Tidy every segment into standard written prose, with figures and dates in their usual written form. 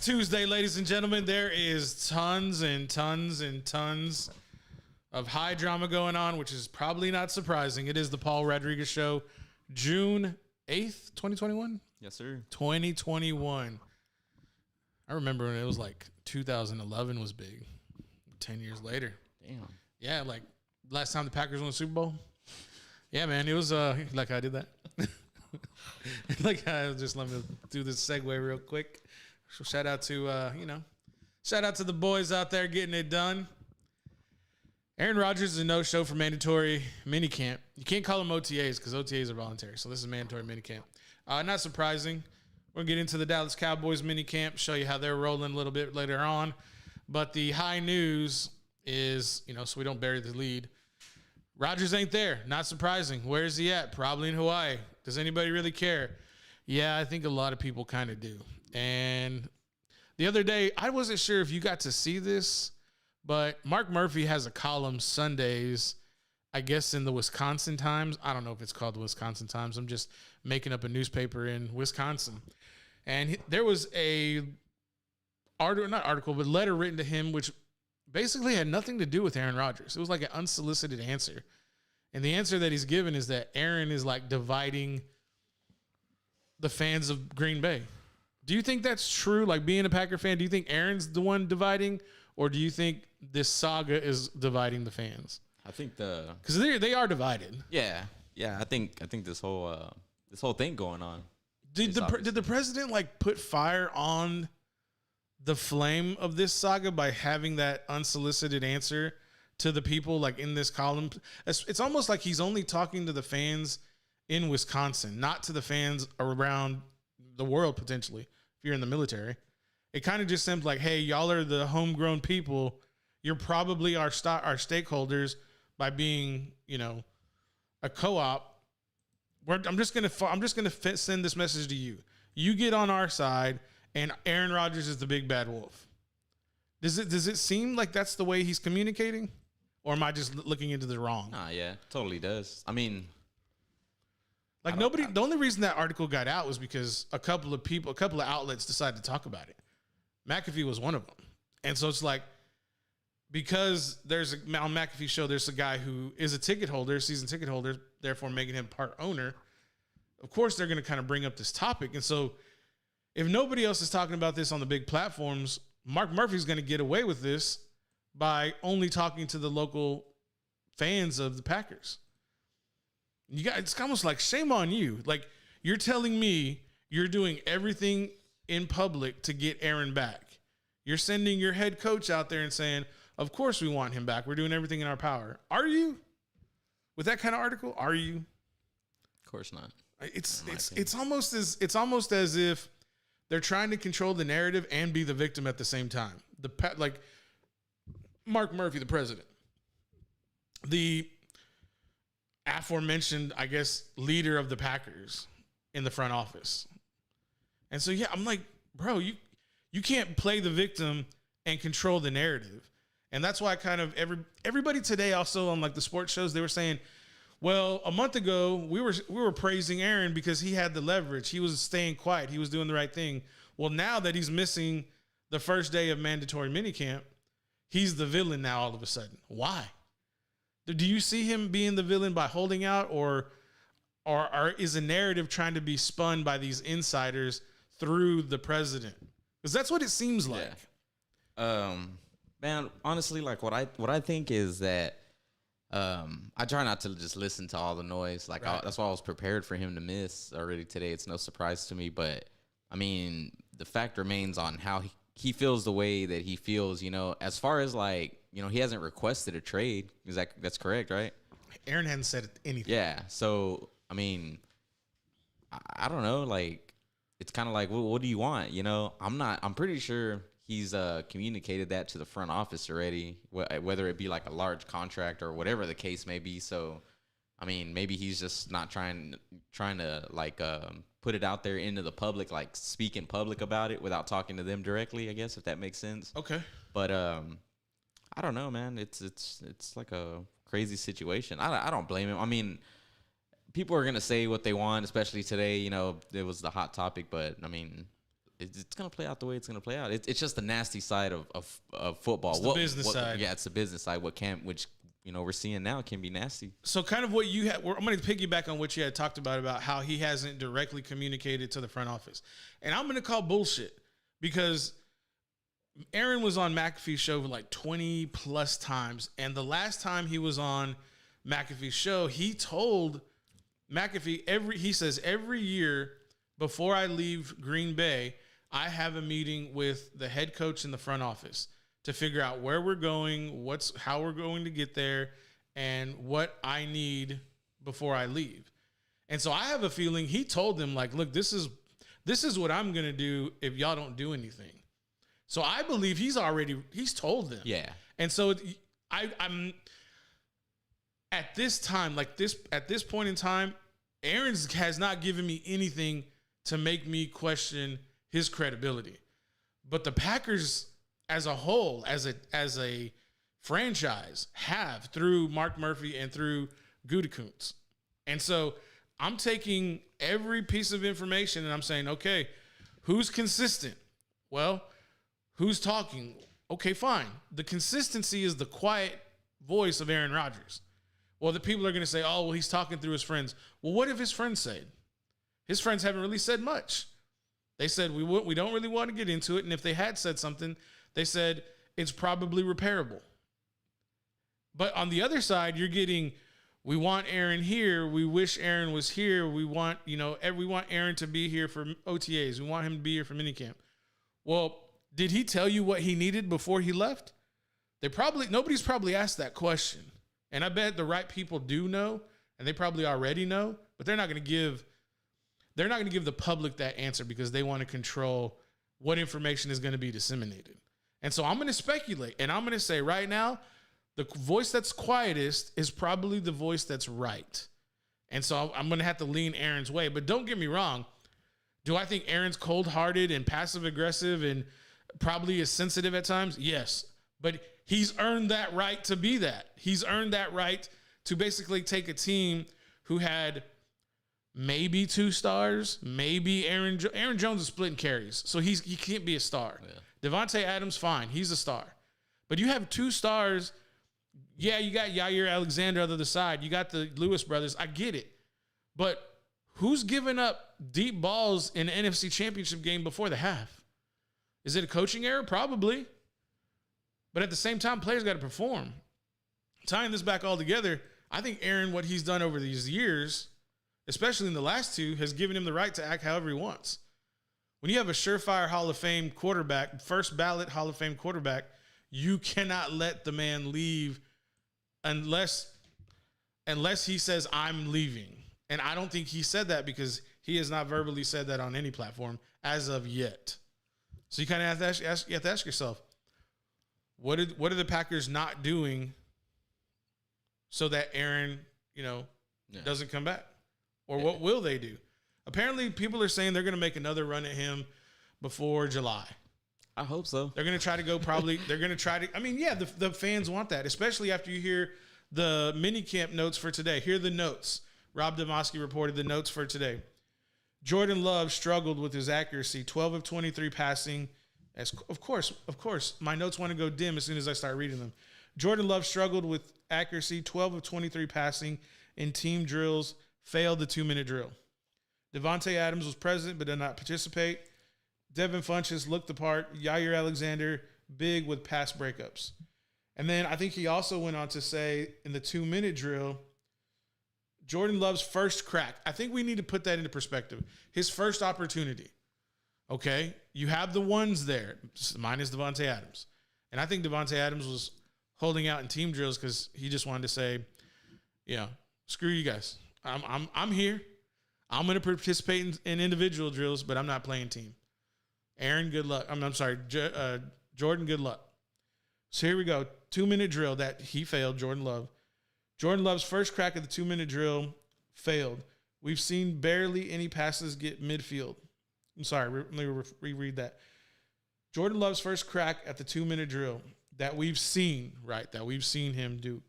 It's Tuesday, ladies and gentlemen. There is tons and tons and tons of high drama going on, which is probably not surprising. It is the Paul Rodriguez Show, June 8th, 2021? Yes, sir. 2021. I remember when it was like 2011 was big. 10 years later. Damn. Yeah, like last time the Packers won the Super Bowl. Yeah, man, it was like I did that. Like I just let me do this segue real quick. So shout out to shout out to the boys out there getting it done. Aaron Rodgers is a no-show for mandatory minicamp. You can't call them OTAs because OTAs are voluntary. So this is mandatory minicamp. Not surprising. We'll get into the Dallas Cowboys minicamp, show you how they're rolling a little bit later on. But the high news is, so we don't bury the lead. Rodgers ain't there. Not surprising. Where is he at? Probably in Hawaii. Does anybody really care? Yeah, I think a lot of people kind of do. And the other day, I wasn't sure if you got to see this, but Mark Murphy has a column Sundays, I guess in the Wisconsin Times. I don't know if it's called the Wisconsin Times. I'm just making up a newspaper in Wisconsin. And there was a letter written to him, which basically had nothing to do with Aaron Rodgers. It was like an unsolicited answer. And the answer that he's given is that Aaron is like dividing the fans of Green Bay. Do you think that's true? Like being a Packer fan, do you think Aaron's the one dividing, or do you think this saga is dividing the fans? I think because they are divided. Yeah. I think this whole thing going on. Did the president like put fire on the flame of this saga by having that unsolicited answer to the people like in this column? It's almost like he's only talking to the fans in Wisconsin, not to the fans around the world, potentially, if you're in the military. It kind of just seems like, hey, y'all are the homegrown people. You're probably our stakeholders by being, a co-op. I'm just gonna send this message to you. You get on our side, and Aaron Rodgers is the big bad wolf. Does it seem like that's the way he's communicating, or am I just looking into the wrong? Nah, yeah, totally does. I mean, the only reason that article got out was because a couple of outlets decided to talk about it. McAfee was one of them. And so it's like, because on McAfee's show, there's a guy who is a season ticket holder, therefore making him part owner. Of course, they're going to kind of bring up this topic. And so if nobody else is talking about this on the big platforms, Mark Murphy's going to get away with this by only talking to the local fans of the Packers. It's almost like shame on you. Like you're telling me you're doing everything in public to get Aaron back. You're sending your head coach out there and saying, of course we want him back. We're doing everything in our power. Are you? With that kind of article, are you? Of course not. It's almost as if they're trying to control the narrative and be the victim at the same time. Like Mark Murphy, the president, the aforementioned, I guess, leader of the Packers in the front office. And so, yeah, I'm like, bro, you can't play the victim and control the narrative. And that's why kind of everybody today also on like the sports shows, they were saying, well, a month ago we were praising Aaron because he had the leverage. He was staying quiet. He was doing the right thing. Well, now that he's missing the first day of mandatory minicamp, he's the villain now all of a sudden. Why? Do you see him being the villain by holding out, or is a narrative trying to be spun by these insiders through the president? Because that's what it seems like. Yeah. Man, honestly, like what I think is that I try not to just listen to all the noise. Like right. That's why I was prepared for him to miss already today. It's no surprise to me, but I mean, the fact remains on how he feels the way that he feels. As far as like, he hasn't requested a trade. That's correct, right? Aaron hadn't said anything. Yeah. So I mean, I don't know. Like, it's kind of like, well, what do you want? I'm pretty sure he's communicated that to the front office already, whether it be like a large contract or whatever the case may be. So, I mean, maybe he's just not trying to like put it out there into the public, like speak in public about it without talking to them directly, I guess, if that makes sense. Okay. But I don't know, man. It's like a crazy situation. I don't blame him. I mean, people are gonna say what they want, especially today. It was the hot topic, but I mean, it's going to play out the way it's going to play out. It's just the nasty side of football. It's the business side. Yeah, it's the business side. Which we're seeing now can be nasty. So kind of what you had, I'm going to piggyback on what you had talked about how he hasn't directly communicated to the front office. And I'm going to call bullshit because Aaron was on McAfee's show like 20 plus times. And the last time he was on McAfee's show, he told McAfee he says every year before I leave Green Bay, I have a meeting with the head coach in the front office to figure out where we're going, how we're going to get there, and what I need before I leave. And so I have a feeling he told them, like, look, this is what I'm going to do if y'all don't do anything. So I believe he's told them. Yeah. And so I'm at this time, at this point in time, Aaron has not given me anything to make me question his credibility. But the Packers as a whole, as a franchise, have through Mark Murphy and through Gutekunst. And so I'm taking every piece of information and I'm saying, okay, who's consistent? Well, who's talking? Okay, fine. The consistency is the quiet voice of Aaron Rodgers. Well, the people are going to say, oh, well, he's talking through his friends. Well, what if his friends said? His friends haven't really said much. They said, we don't really want to get into it. And if they had said something, they said it's probably repairable. But on the other side, you're getting, we want Aaron here. We wish Aaron was here. We want, we want Aaron to be here for OTAs. We want him to be here for minicamp. Well, did he tell you what he needed before he left? Nobody's probably asked that question. And I bet the right people do know, and they probably already know, but they're not going to give the public that answer because they want to control what information is going to be disseminated. And so I'm going to speculate, and I'm going to say right now, the voice that's quietest is probably the voice that's right. And so I'm going to have to lean Aaron's way. But don't get me wrong. Do I think Aaron's cold-hearted and passive-aggressive and probably is sensitive at times? Yes. But he's earned that right to be that. He's earned that right to basically take a team who had maybe 2 stars, maybe Aaron Jones is splitting carries, so he can't be a star. Yeah. Devontae Adams, fine, he's a star. But you have 2 stars. Yeah, you got Jair Alexander on the other side. You got the Lewis brothers. I get it. But who's giving up deep balls in the NFC Championship game before the half? Is it a coaching error? Probably. But at the same time, players got to perform. Tying this back all together, I think Aaron, what he's done over these years, especially in the last 2, has given him the right to act however he wants. When you have a surefire Hall of Fame quarterback, first ballot Hall of Fame quarterback, you cannot let the man leave unless he says, I'm leaving. And I don't think he said that because he has not verbally said that on any platform as of yet. So you kind of have to ask yourself, what are the Packers not doing so that Aaron, doesn't come back? Or what will they do? Apparently, people are saying they're going to make another run at him before July. I hope so. They're going to try to go the fans want that, especially after you hear the minicamp notes for today. Here are the notes. Rob Demoski reported the notes for today. Jordan Love struggled with his accuracy, 12 of 23 passing. Of course, my notes want to go dim as soon as I start reading them. Jordan Love struggled with accuracy, 12 of 23 passing in team drills, failed the 2-minute drill. Devontae Adams was present but did not participate. Devin Funchess looked the part. Jair Alexander, big with pass breakups. And then I think he also went on to say in the 2-minute drill, Jordan Love's first crack. I think we need to put that into perspective. His first opportunity. Okay? You have the ones there, minus Devontae Adams. And I think Devontae Adams was holding out in team drills because he just wanted to say, screw you guys. I'm here. I'm going to participate in individual drills, but I'm not playing team. Aaron, good luck. I'm sorry, Jordan, good luck. So here we go. 2-minute drill that he failed, Jordan Love. Jordan Love's first crack at the 2-minute drill failed. We've seen barely any passes get midfield. I'm sorry, let me reread that. Jordan Love's first crack at the 2-minute drill that we've seen him do.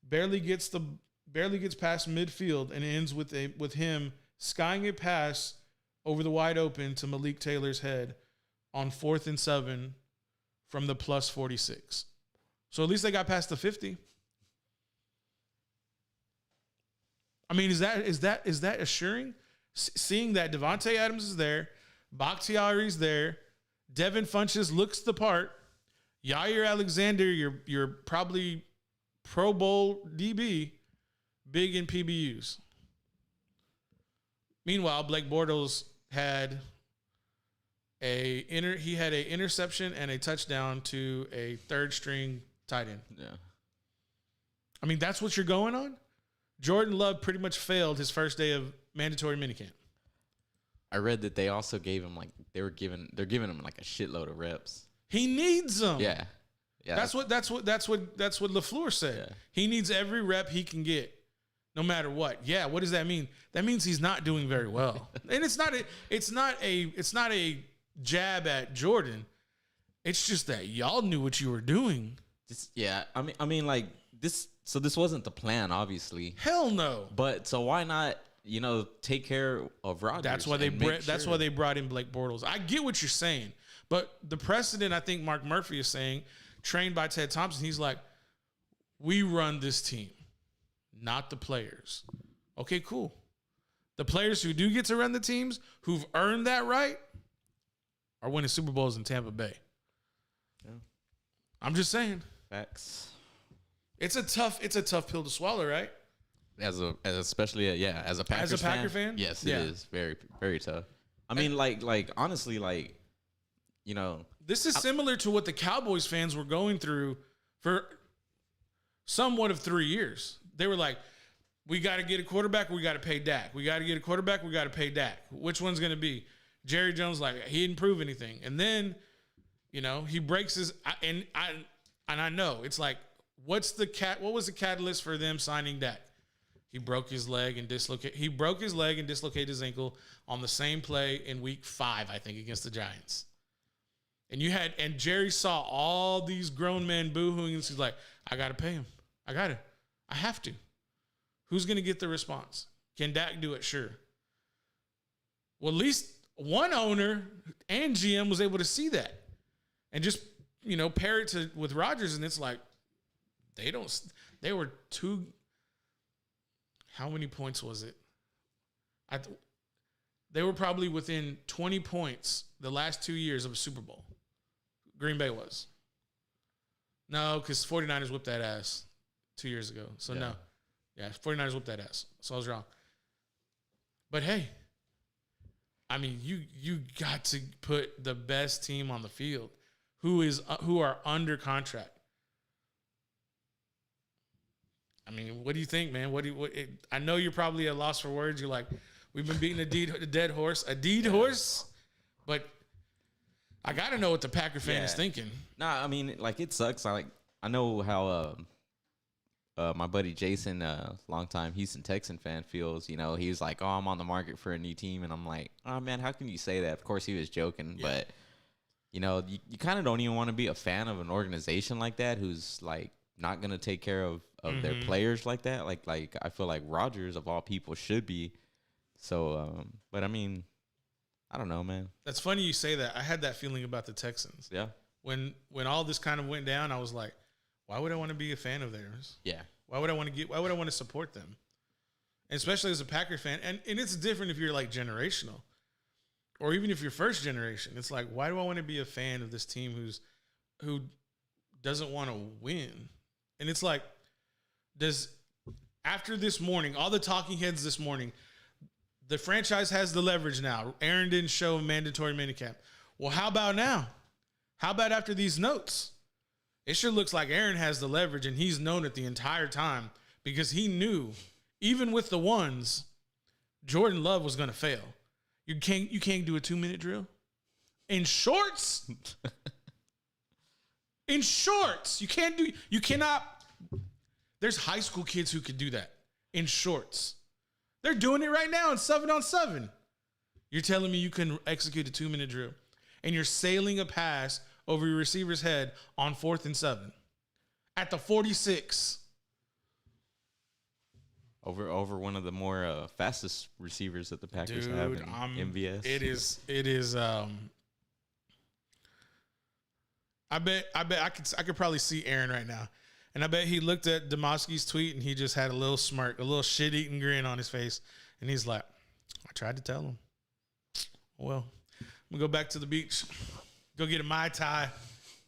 Barely gets past midfield and ends with him skying a pass over the wide open to Malik Taylor's head on 4th and 7 from the plus 46. So at least they got past the 50. I mean, is that assuring? Seeing that Devontae Adams is there, Bakhtiari's there, Devin Funchess looks the part, Yair Alexander, you're probably Pro Bowl DB, big in PBUs. Meanwhile, Blake Bortles had an interception and a touchdown to a third string tight end. Yeah. I mean, that's what you're going on? Jordan Love pretty much failed his first day of mandatory minicamp. I read that they also gave him they're giving him like a shitload of reps. He needs them. Yeah. That's what LaFleur said. Yeah. He needs every rep he can get, no matter what. Yeah, what does that mean? That means he's not doing very well. And it's not a jab at Jordan. It's just that y'all knew what you were doing. I mean like this. So this wasn't the plan, obviously. Hell no. But so why not, take care of Rodgers? That's why they brought in Blake Bortles. I get what you're saying, but the precedent, I think Mark Murphy is saying, trained by Ted Thompson, he's like, we run this team, not the players. Okay, cool. The players who do get to run the teams, who've earned that right, are winning Super Bowls in Tampa Bay. Yeah. I'm just saying. Facts. It's a tough pill to swallow, right? As a Packer fan? Yes, it is very, very tough. I mean, like honestly, this is similar to what the Cowboys fans were going through for somewhat of 3 years. They were like, we got to get a quarterback, we got to pay Dak. We got to get a quarterback, we got to pay Dak. Which one's going to be? Jerry Jones, he didn't prove anything. And then, he breaks his, and I know, it's like, what was the catalyst for them signing Dak? He broke his leg and dislocated his ankle on the same play in week 5, I think, against the Giants. And Jerry saw all these grown men boo-hooing, and he's like, I got to pay him. I have to. Who's going to get the response? Can Dak do it? Sure. Well, at least one owner and GM was able to see that and just, pair it with Rodgers, and it's like, they were how many points was it? They were probably within 20 points the last 2 years of a Super Bowl. Green Bay was. No, because 49ers whipped that ass 2 years ago. So no. Yeah, 49ers whipped that ass. So I was wrong. But hey, I mean, you got to put the best team on the field who are under contract. I mean, what do you think, man? I know you're probably at a loss for words. You're like, we've been beating a dead horse, but I got to know what the Packer fan is thinking. Nah, I mean, it sucks. I know how my buddy Jason, longtime Houston Texan fan, feels. He was like, oh, I'm on the market for a new team. And I'm like, oh, man, how can you say that? Of course, he was joking. Yeah. But, you kind of don't even want to be a fan of an organization like that who's, not going to take care of their players like that. Like I feel like Rodgers, of all people, should be. So, but I mean, I don't know, man. That's funny you say that. I had that feeling about the Texans. Yeah. When all this kind of went down, I was like, why would I want to be a fan of theirs? Yeah. Why would I want to support them? And especially as a Packer fan. And it's different if you're generational or even if you're first generation. It's like, why do I want to be a fan of this team who doesn't want to win? And it's like, after this morning, all the talking heads this morning, the franchise has the leverage now. Aaron didn't show mandatory minicamp. Well, how about now? How about after these notes? It sure looks like Aaron has the leverage, and he's known it the entire time because he knew, even with the ones, Jordan Love was going to fail. You can't do a 2-minute drill in shorts. In shorts, you cannot. There's high school kids who could do that in shorts. They're doing it right now in 7-on-7. You're telling me you can execute a 2-minute drill and you're sailing a pass over your receiver's head on 4th and 7 at the 46. over one of the more fastest receivers that the Packers have in MVS. It is. I bet I could probably see Aaron right now, and I bet he looked at Demoski's tweet and he just had a little smirk, a little shit-eating grin on his face, and he's like, "I tried to tell him. Well, I'm gonna go back to the beach, go get a Mai Tai,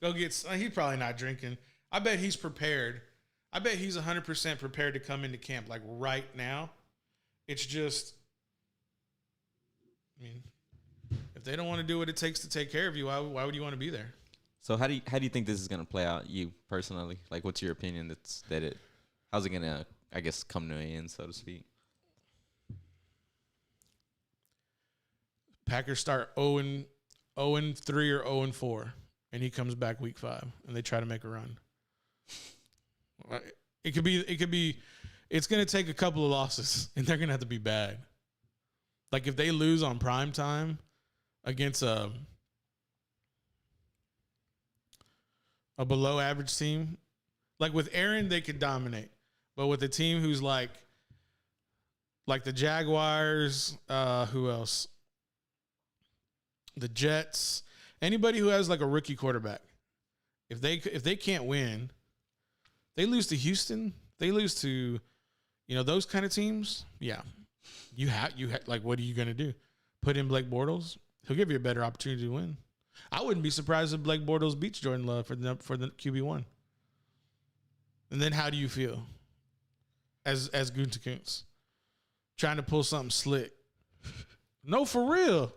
go get." He's probably not drinking. I bet he's prepared. I bet he's 100% prepared to come into camp like right now. It's just, I mean, if they don't want to do what it takes to take care of you, why would you want to be there? So how do you think this is gonna play out, you personally? Like, what's your opinion? How's it gonna, I guess, come to an end, so to speak? Packers start 0-3 or 0-4, and he comes back week 5, and they try to make a run. It could be. It's gonna take a couple of losses, and they're gonna have to be bad. Like if they lose on prime time against a below average team, like with Aaron, they could dominate. But with a team who's like the Jaguars, who else? The Jets, anybody who has like a rookie quarterback, if they can't win, they lose to Houston, they lose to, those kind of teams. Yeah, you have like, what are you gonna do? Put in Blake Bortles? He'll give you a better opportunity to win. I wouldn't be surprised if Blake Bortles beats Jordan Love for the QB1. And then how do you feel as Gutekunst trying to pull something slick? No, for real.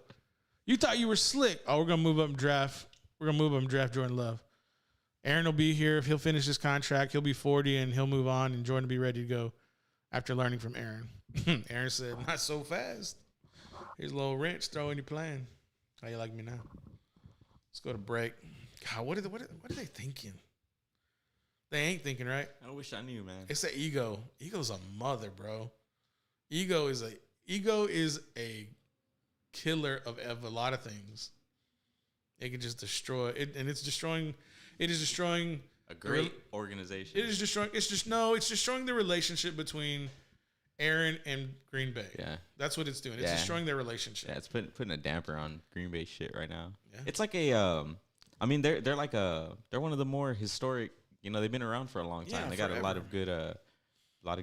You thought you were slick. Oh, we're gonna move up and draft. Jordan Love. Aaron will be here. If he'll finish his contract, he'll be 40 and he'll move on, and Jordan will be ready to go after learning from Aaron. Aaron said, "Not so fast. Here's a little wrench. Throw in your plan." How you like me now? Let's go to break. God, what are they thinking? They ain't thinking, right? I wish I knew, man. It's the ego. Ego's a mother, bro. Ego is a killer of a lot of things. It can just destroy it, and it's destroying. It is destroying a great organization. It is destroying. It's destroying the relationship between Aaron and Green Bay. Yeah, that's what it's doing. It's destroying their relationship. Yeah, it's putting a damper on Green Bay shit right now. Yeah. It's like they're one of the more historic. They've been around for a long time. Yeah, they got a lot of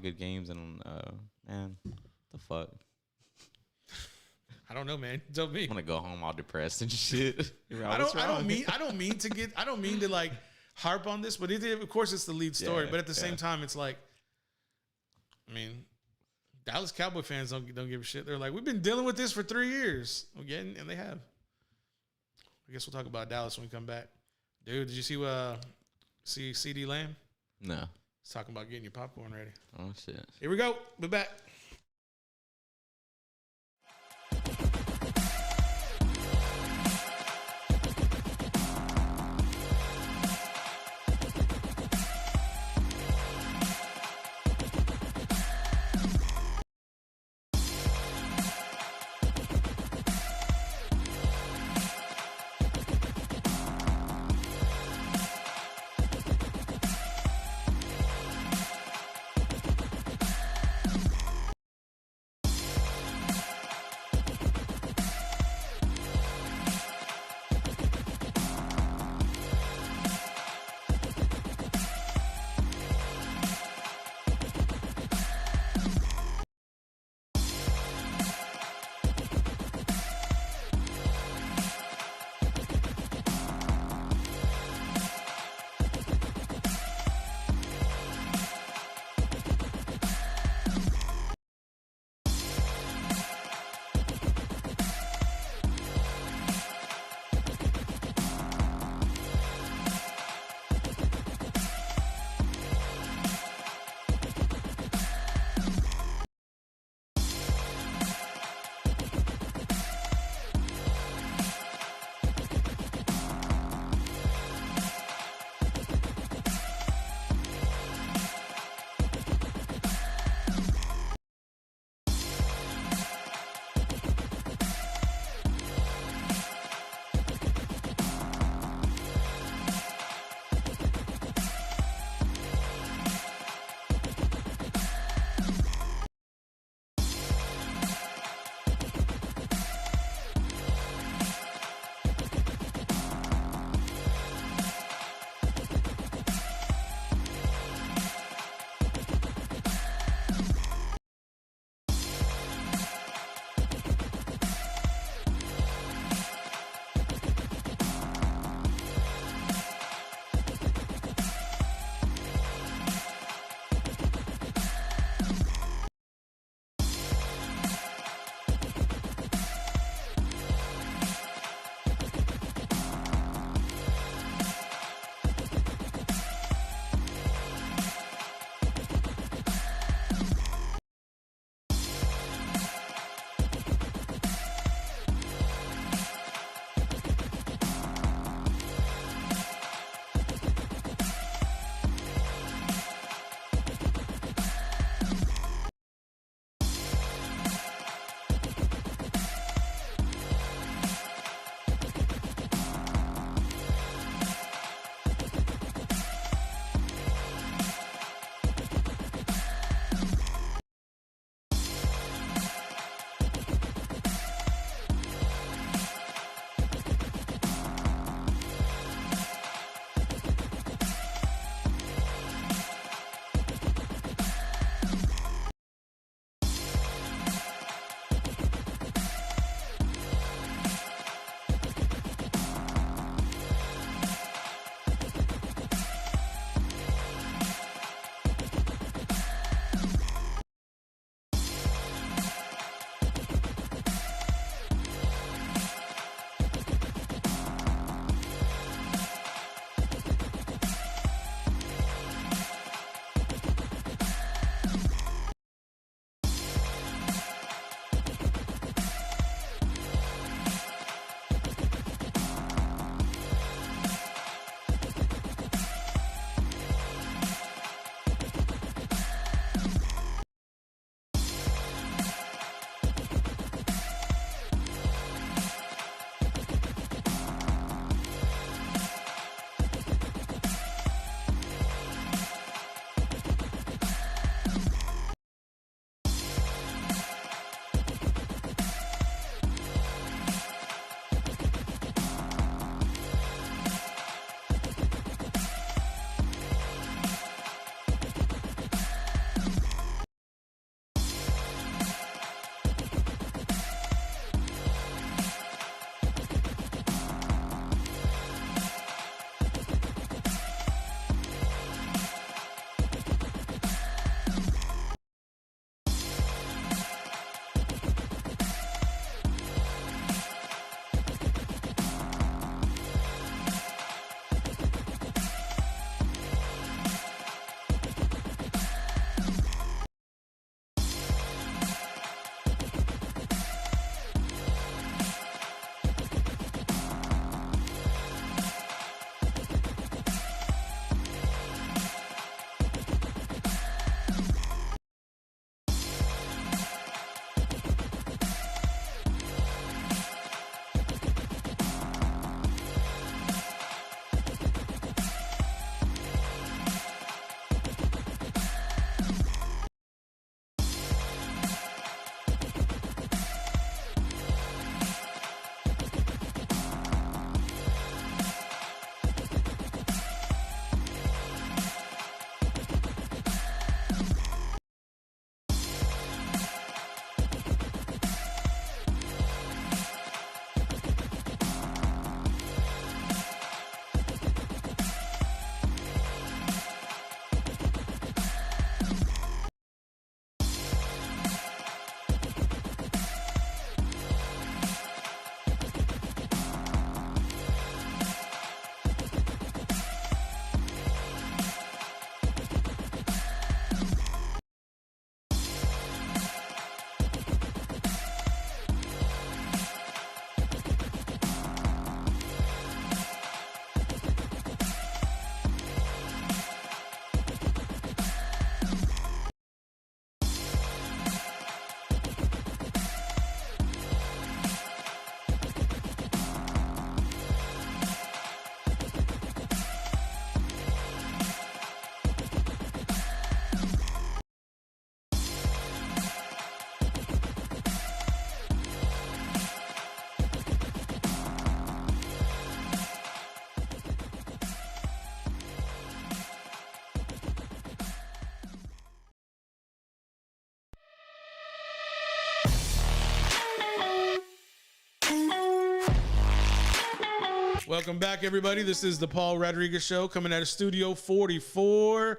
good games, and man, the fuck. I don't know, man. Tell me. I'm gonna go home all depressed and shit. I don't mean to like harp on this, but of course it's the lead story. But at the same time, it's like, I mean, Dallas Cowboy fans don't give a shit. They're like, we've been dealing with this for 3 years. Again, and they have. I guess we'll talk about Dallas when we come back. Dude, did you see CD Lamb? No. He's talking about getting your popcorn ready. Oh shit. Here we go. Be back. Welcome back, everybody. This is the Paul Rodriguez Show coming out of Studio 44.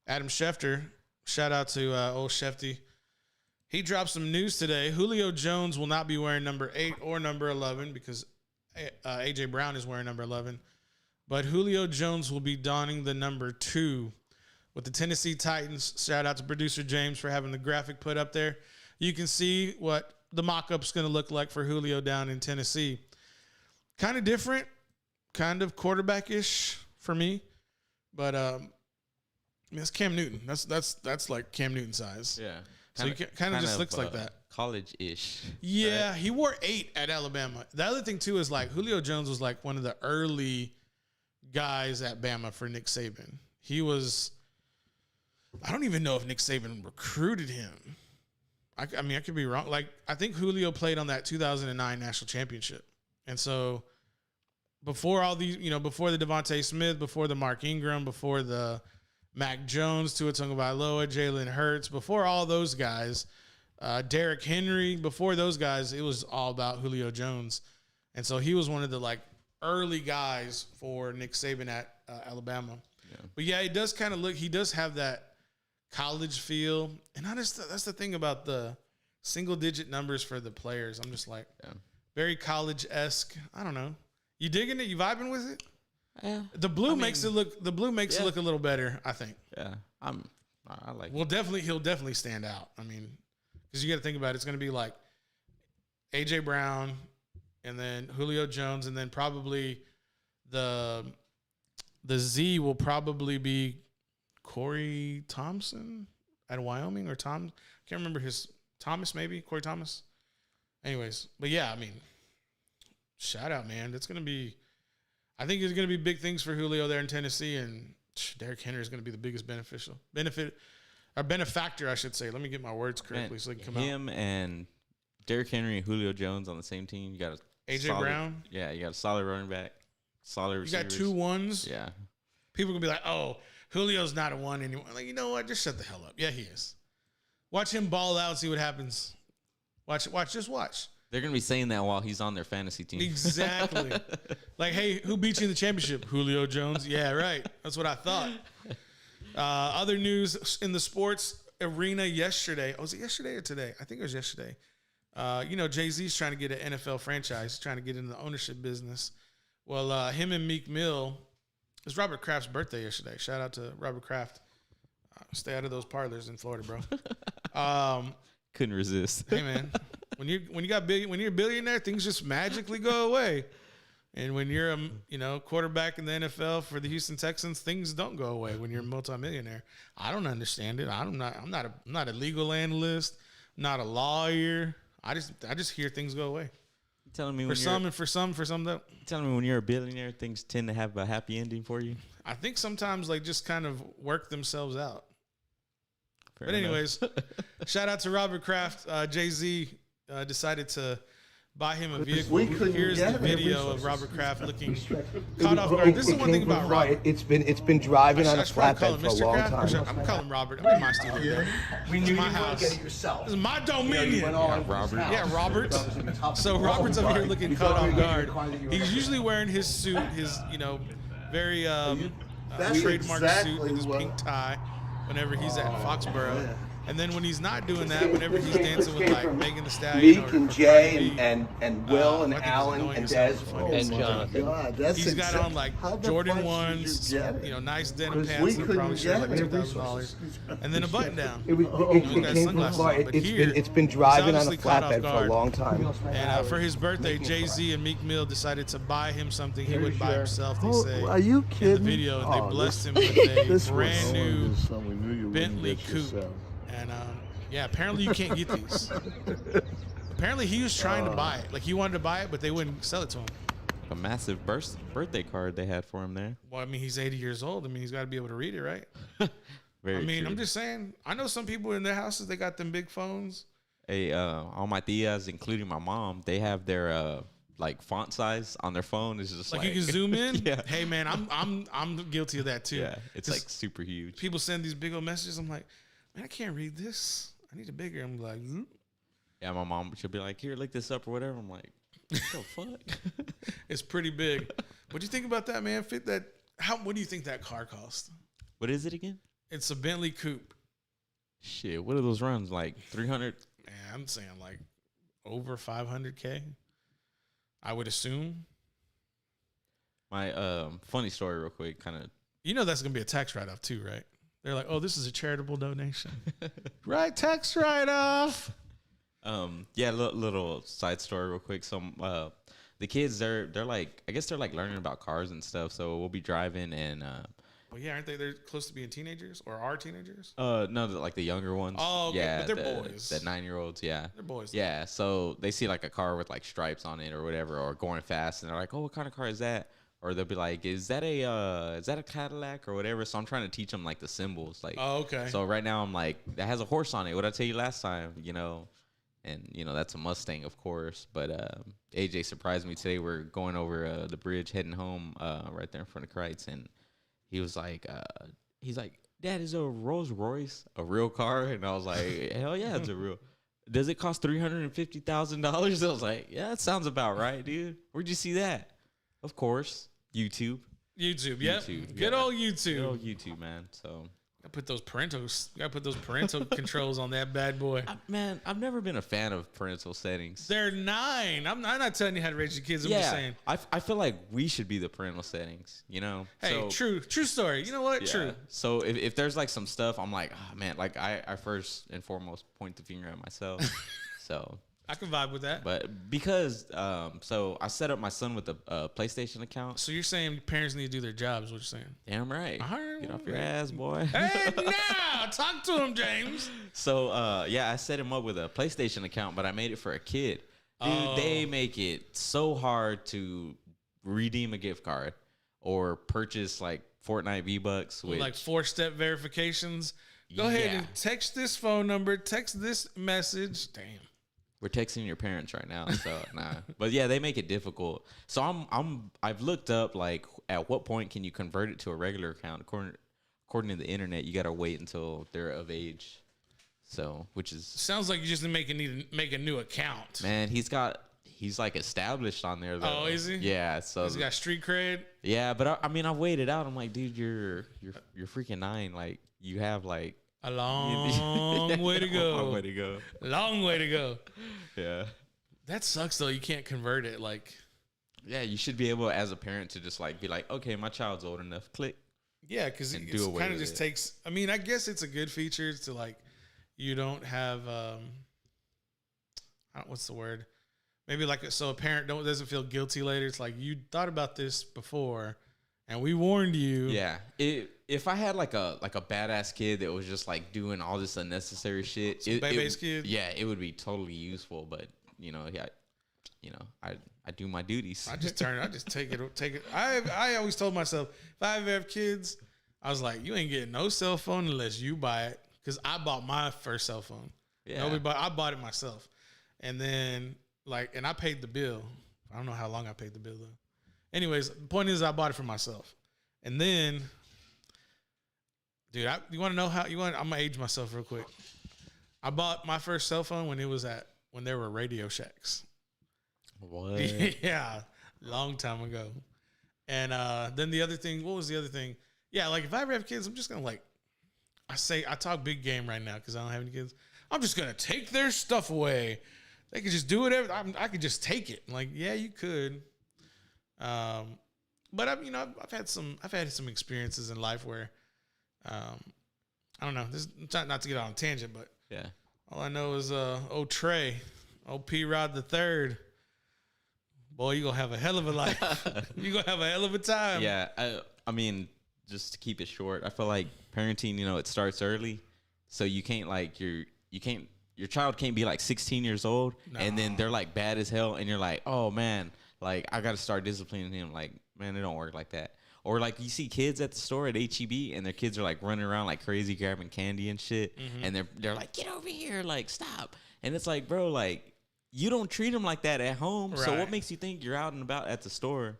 Adam Schefter. Shout out to old Shefty. He dropped some news today. Julio Jones will not be wearing number 8 or number 11 because A.J. Brown is wearing number 11. But Julio Jones will be donning the number 2 with the Tennessee Titans. Shout out to producer James for having the graphic put up there. You can see what the mock-up's going to look like for Julio down in Tennessee. Kind of different, kind of quarterback-ish for me. But it's Cam Newton. That's like Cam Newton size. Yeah. So he kind of just looks like that. College-ish. Yeah, right? He wore 8 at Alabama. The other thing, too, is like Julio Jones was like one of the early guys at Bama for Nick Saban. He was – I don't even know if Nick Saban recruited him. I mean, I could be wrong. Like, I think Julio played on that 2009 national championship. And so before all these, before the Devontae Smith, before the Mark Ingram, before the Mac Jones, Tua Tagovailoa, Jalen Hurts, before all those guys, Derrick Henry, before those guys, it was all about Julio Jones. And so he was one of the like early guys for Nick Saban at Alabama. Yeah. But yeah, he does kind of look, he does have that college feel. And that's the thing about the single digit numbers for the players. I'm just like, very college-esque. I don't know. You digging it? You vibing with it? Yeah. The blue makes it look a little better, I think. Yeah. I like it. He'll definitely stand out. I mean, because you got to think about it. It's going to be like A.J. Brown and then Julio Jones and then probably the Z will probably be Corey Thompson at Wyoming or Tom. Can't remember Thomas maybe, Corey Thomas. Anyways, but yeah, I mean, shout out, man. I think it's going to be big things for Julio there in Tennessee, and Derrick Henry is going to be the biggest benefactor, I should say. Let me get my words correctly so they can come out. Him and Derrick Henry and Julio Jones on the same team. You got A.J. Brown. Yeah, you got a solid running back, solid receivers. You got 2 ones. Yeah. People going to be like, oh, Julio's not a 1 anymore. Like, you know what? Just shut the hell up. Yeah, he is. Watch him ball out and see what happens. Just watch. They're going to be saying that while he's on their fantasy team. Exactly. Like, hey, who beat you in the championship? Julio Jones. Yeah, right. That's what I thought. Other news in the sports arena yesterday. Was it yesterday or today? I think it was yesterday. Jay-Z's trying to get an NFL franchise, trying to get into the ownership business. Well, him and Meek Mill, it was Robert Kraft's birthday yesterday. Shout out to Robert Kraft. Stay out of those parlors in Florida, bro. Couldn't resist. Hey man, when you're a billionaire, things just magically go away. And when you're a quarterback in the NFL for the Houston Texans, things don't go away when you're a multimillionaire. I don't understand it. I'm not a legal analyst, not a lawyer. I just hear things go away. You telling me for some don't. Telling me when you're a billionaire, things tend to have a happy ending for you. I think sometimes like just kind of work themselves out. But anyways, shout out to Robert Kraft. Jay-Z decided to buy him a vehicle. Here's the video of Robert Kraft looking caught off guard. This is one thing about Robert. It's been driving on a flatbed for a long time. I'm calling Robert. I'm in my studio. We knew my house. This is my dominion. Robert. Yeah, Robert. So Robert's over here looking caught off guard. He's usually wearing his suit, his very trademark suit with his pink tie. Whenever he's at Foxborough. And then when he's not doing that, whenever he's dancing with like Megan Thee Stallion Meek and Jay and Will and Alan and Des and Jonathan. He's got on like Jordan 1s, nice denim pants that probably should like $2,000. And then a button down. It's been driving on a flatbed for a long time. And for his birthday, Jay-Z and Meek Mill decided to buy him something he wouldn't buy himself, they say. Are you kidding? In the video, and they blessed him with a brand new Bentley coupe. And apparently you can't get these. Apparently he was trying to buy it. Like he wanted to buy it, but they wouldn't sell it to him. A massive birthday card they had for him there. Well, I mean, he's 80 years old. I mean, he's got to be able to read it, right? Very true. I'm just saying. I know some people in their houses, they got them big phones. Hey, all my tias, including my mom, they have their like font size on their phone. It's just like you can zoom in. Yeah. Hey man, I'm guilty of that too. Yeah, it's like super huge. People send these big old messages. I'm like, man, I can't read this. I need it bigger. I'm like, yeah, my mom, she'll be like, here, look this up or whatever. I'm like, What the fuck? It's pretty big. What do you think about that, man? Fit that. What do you think that car cost? What is it again? It's a Bentley coupe. Shit, what are those runs like? 300? Man, I'm saying like over 500K. I would assume. My funny story, real quick, kind of. You know that's gonna be a tax write-off too, right? They're like, oh, this is a charitable donation, right? Tax write-off. Yeah, little side story, real quick. So, the kids, they're like, I guess they're like learning about cars and stuff. So we'll be driving and. Well, yeah, aren't they? They're close to being teenagers or are teenagers? No, like the younger ones. Oh, okay. Yeah, But they're boys. The 9-year-olds, yeah. They're boys. Yeah, so they see like a car with like stripes on it or whatever, or going fast, and they're like, "Oh, what kind of car is that?" Or they'll be like, "Is that a Cadillac or whatever?" So I'm trying to teach them like the symbols, like. Oh, okay. So right now I'm like, that has a horse on it. What did I tell you last time? You know, and you know that's a Mustang, of course. But AJ surprised me today. We're going over the bridge, heading home, right there in front of Kreitz, and he was like, "Dad, is a Rolls Royce a real car?" And I was like, "Hell yeah, it's a real." Does it cost $350,000? I was like, "Yeah, that sounds about right, dude. Where'd you see that?" Of course, YouTube. YouTube, yep. YouTube, Good yeah. old YouTube. Good old YouTube, man. So. Gotta put those parental controls on that bad boy. Man, I've never been a fan of parental settings. They're 9. I'm not telling you how to raise your kids. I'm just saying. I feel like we should be the parental settings, you know? Hey, true story. You know what? Yeah. True. So if there's like some stuff, I'm like, oh man, like I first and foremost point the finger at myself. So I can vibe with that. But because so I set up my son with a PlayStation account. So you're saying parents need to do their jobs, what you're saying? Damn right. All right, Get off your ass, boy. Hey, now talk to him, James. So yeah, I set him up with a PlayStation account, but I made it for a kid. Dude, they make it so hard to redeem a gift card or purchase like Fortnite V-Bucks with like 4-step verifications. Go ahead and text this phone number, text this message. Damn. We're texting your parents right now, so nah. But yeah, they make it difficult. So I've looked up like at what point can you convert it to a regular account? According to the internet, you got to wait until they're of age. So, which is sounds like you just need to make a new account. Man, he's like established on there though. Oh, is he? Yeah. So he's got street cred. Yeah, but I mean, I waited out. I'm like, dude, you're freaking 9. Like, you have like. A long way to go. Long way to go. Long way to go. Yeah. That sucks though. You can't convert it. Like, yeah, you should be able as a parent to just like be like, okay, my child's old enough. Click. Yeah, because it kind of just takes. I mean, I guess it's a good feature to like, you don't have. What's the word? Maybe like so a parent doesn't feel guilty later. It's like you thought about this before, and we warned you. Yeah. If I had like a badass kid that was just like doing all this unnecessary shit, kid. Yeah, it would be totally useful. But I do my duties. I just take it. I always told myself if I ever have kids, I was like, you ain't getting no cell phone unless you buy it, because I bought my first cell phone. Yeah, I bought it myself, and then and I paid the bill. I don't know how long I paid the bill though. Anyways, the point is I bought it for myself, and then. Dude, you want to know how I'm gonna age myself real quick. I bought my first cell phone when there were Radio Shacks. What? Yeah, long time ago. And then the other thing, what was the other thing? Yeah, like if I ever have kids, I'm just gonna I talk big game right now because I don't have any kids. I'm just gonna take their stuff away. They could just do whatever. I could just take it. Like, yeah, you could. But I've had some experiences in life where. I don't know. This not to get on a tangent, but yeah. All I know is old Trey, old P Rod the third. Boy, you gonna have a hell of a life. You gonna have a hell of a time. Yeah, I mean, just to keep it short, I feel like parenting, it starts early, so you can't your child can't be like 16 years old and then they're like bad as hell, and you're like, oh man, like I got to start disciplining him. Like, man, it don't work like that. Or like you see kids at the store at HEB and their kids are like running around like crazy grabbing candy and shit. Mm-hmm. And they're like, get over here, like stop. And it's like, bro, like you don't treat them like that at home. Right. So what makes you think you're out and about at the store?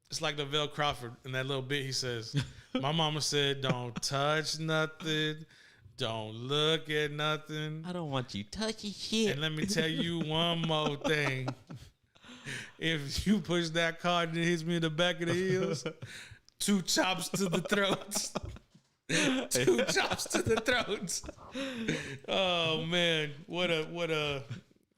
It's like the Vel Crawford in that little bit. He says, my mama said, don't touch nothing. Don't look at nothing. I don't want you touching shit. And let me tell you one more thing. if you push that card and it hits me in the back of the heels, 2 chops to the throat. 2 chops to the throat. Oh man, what a.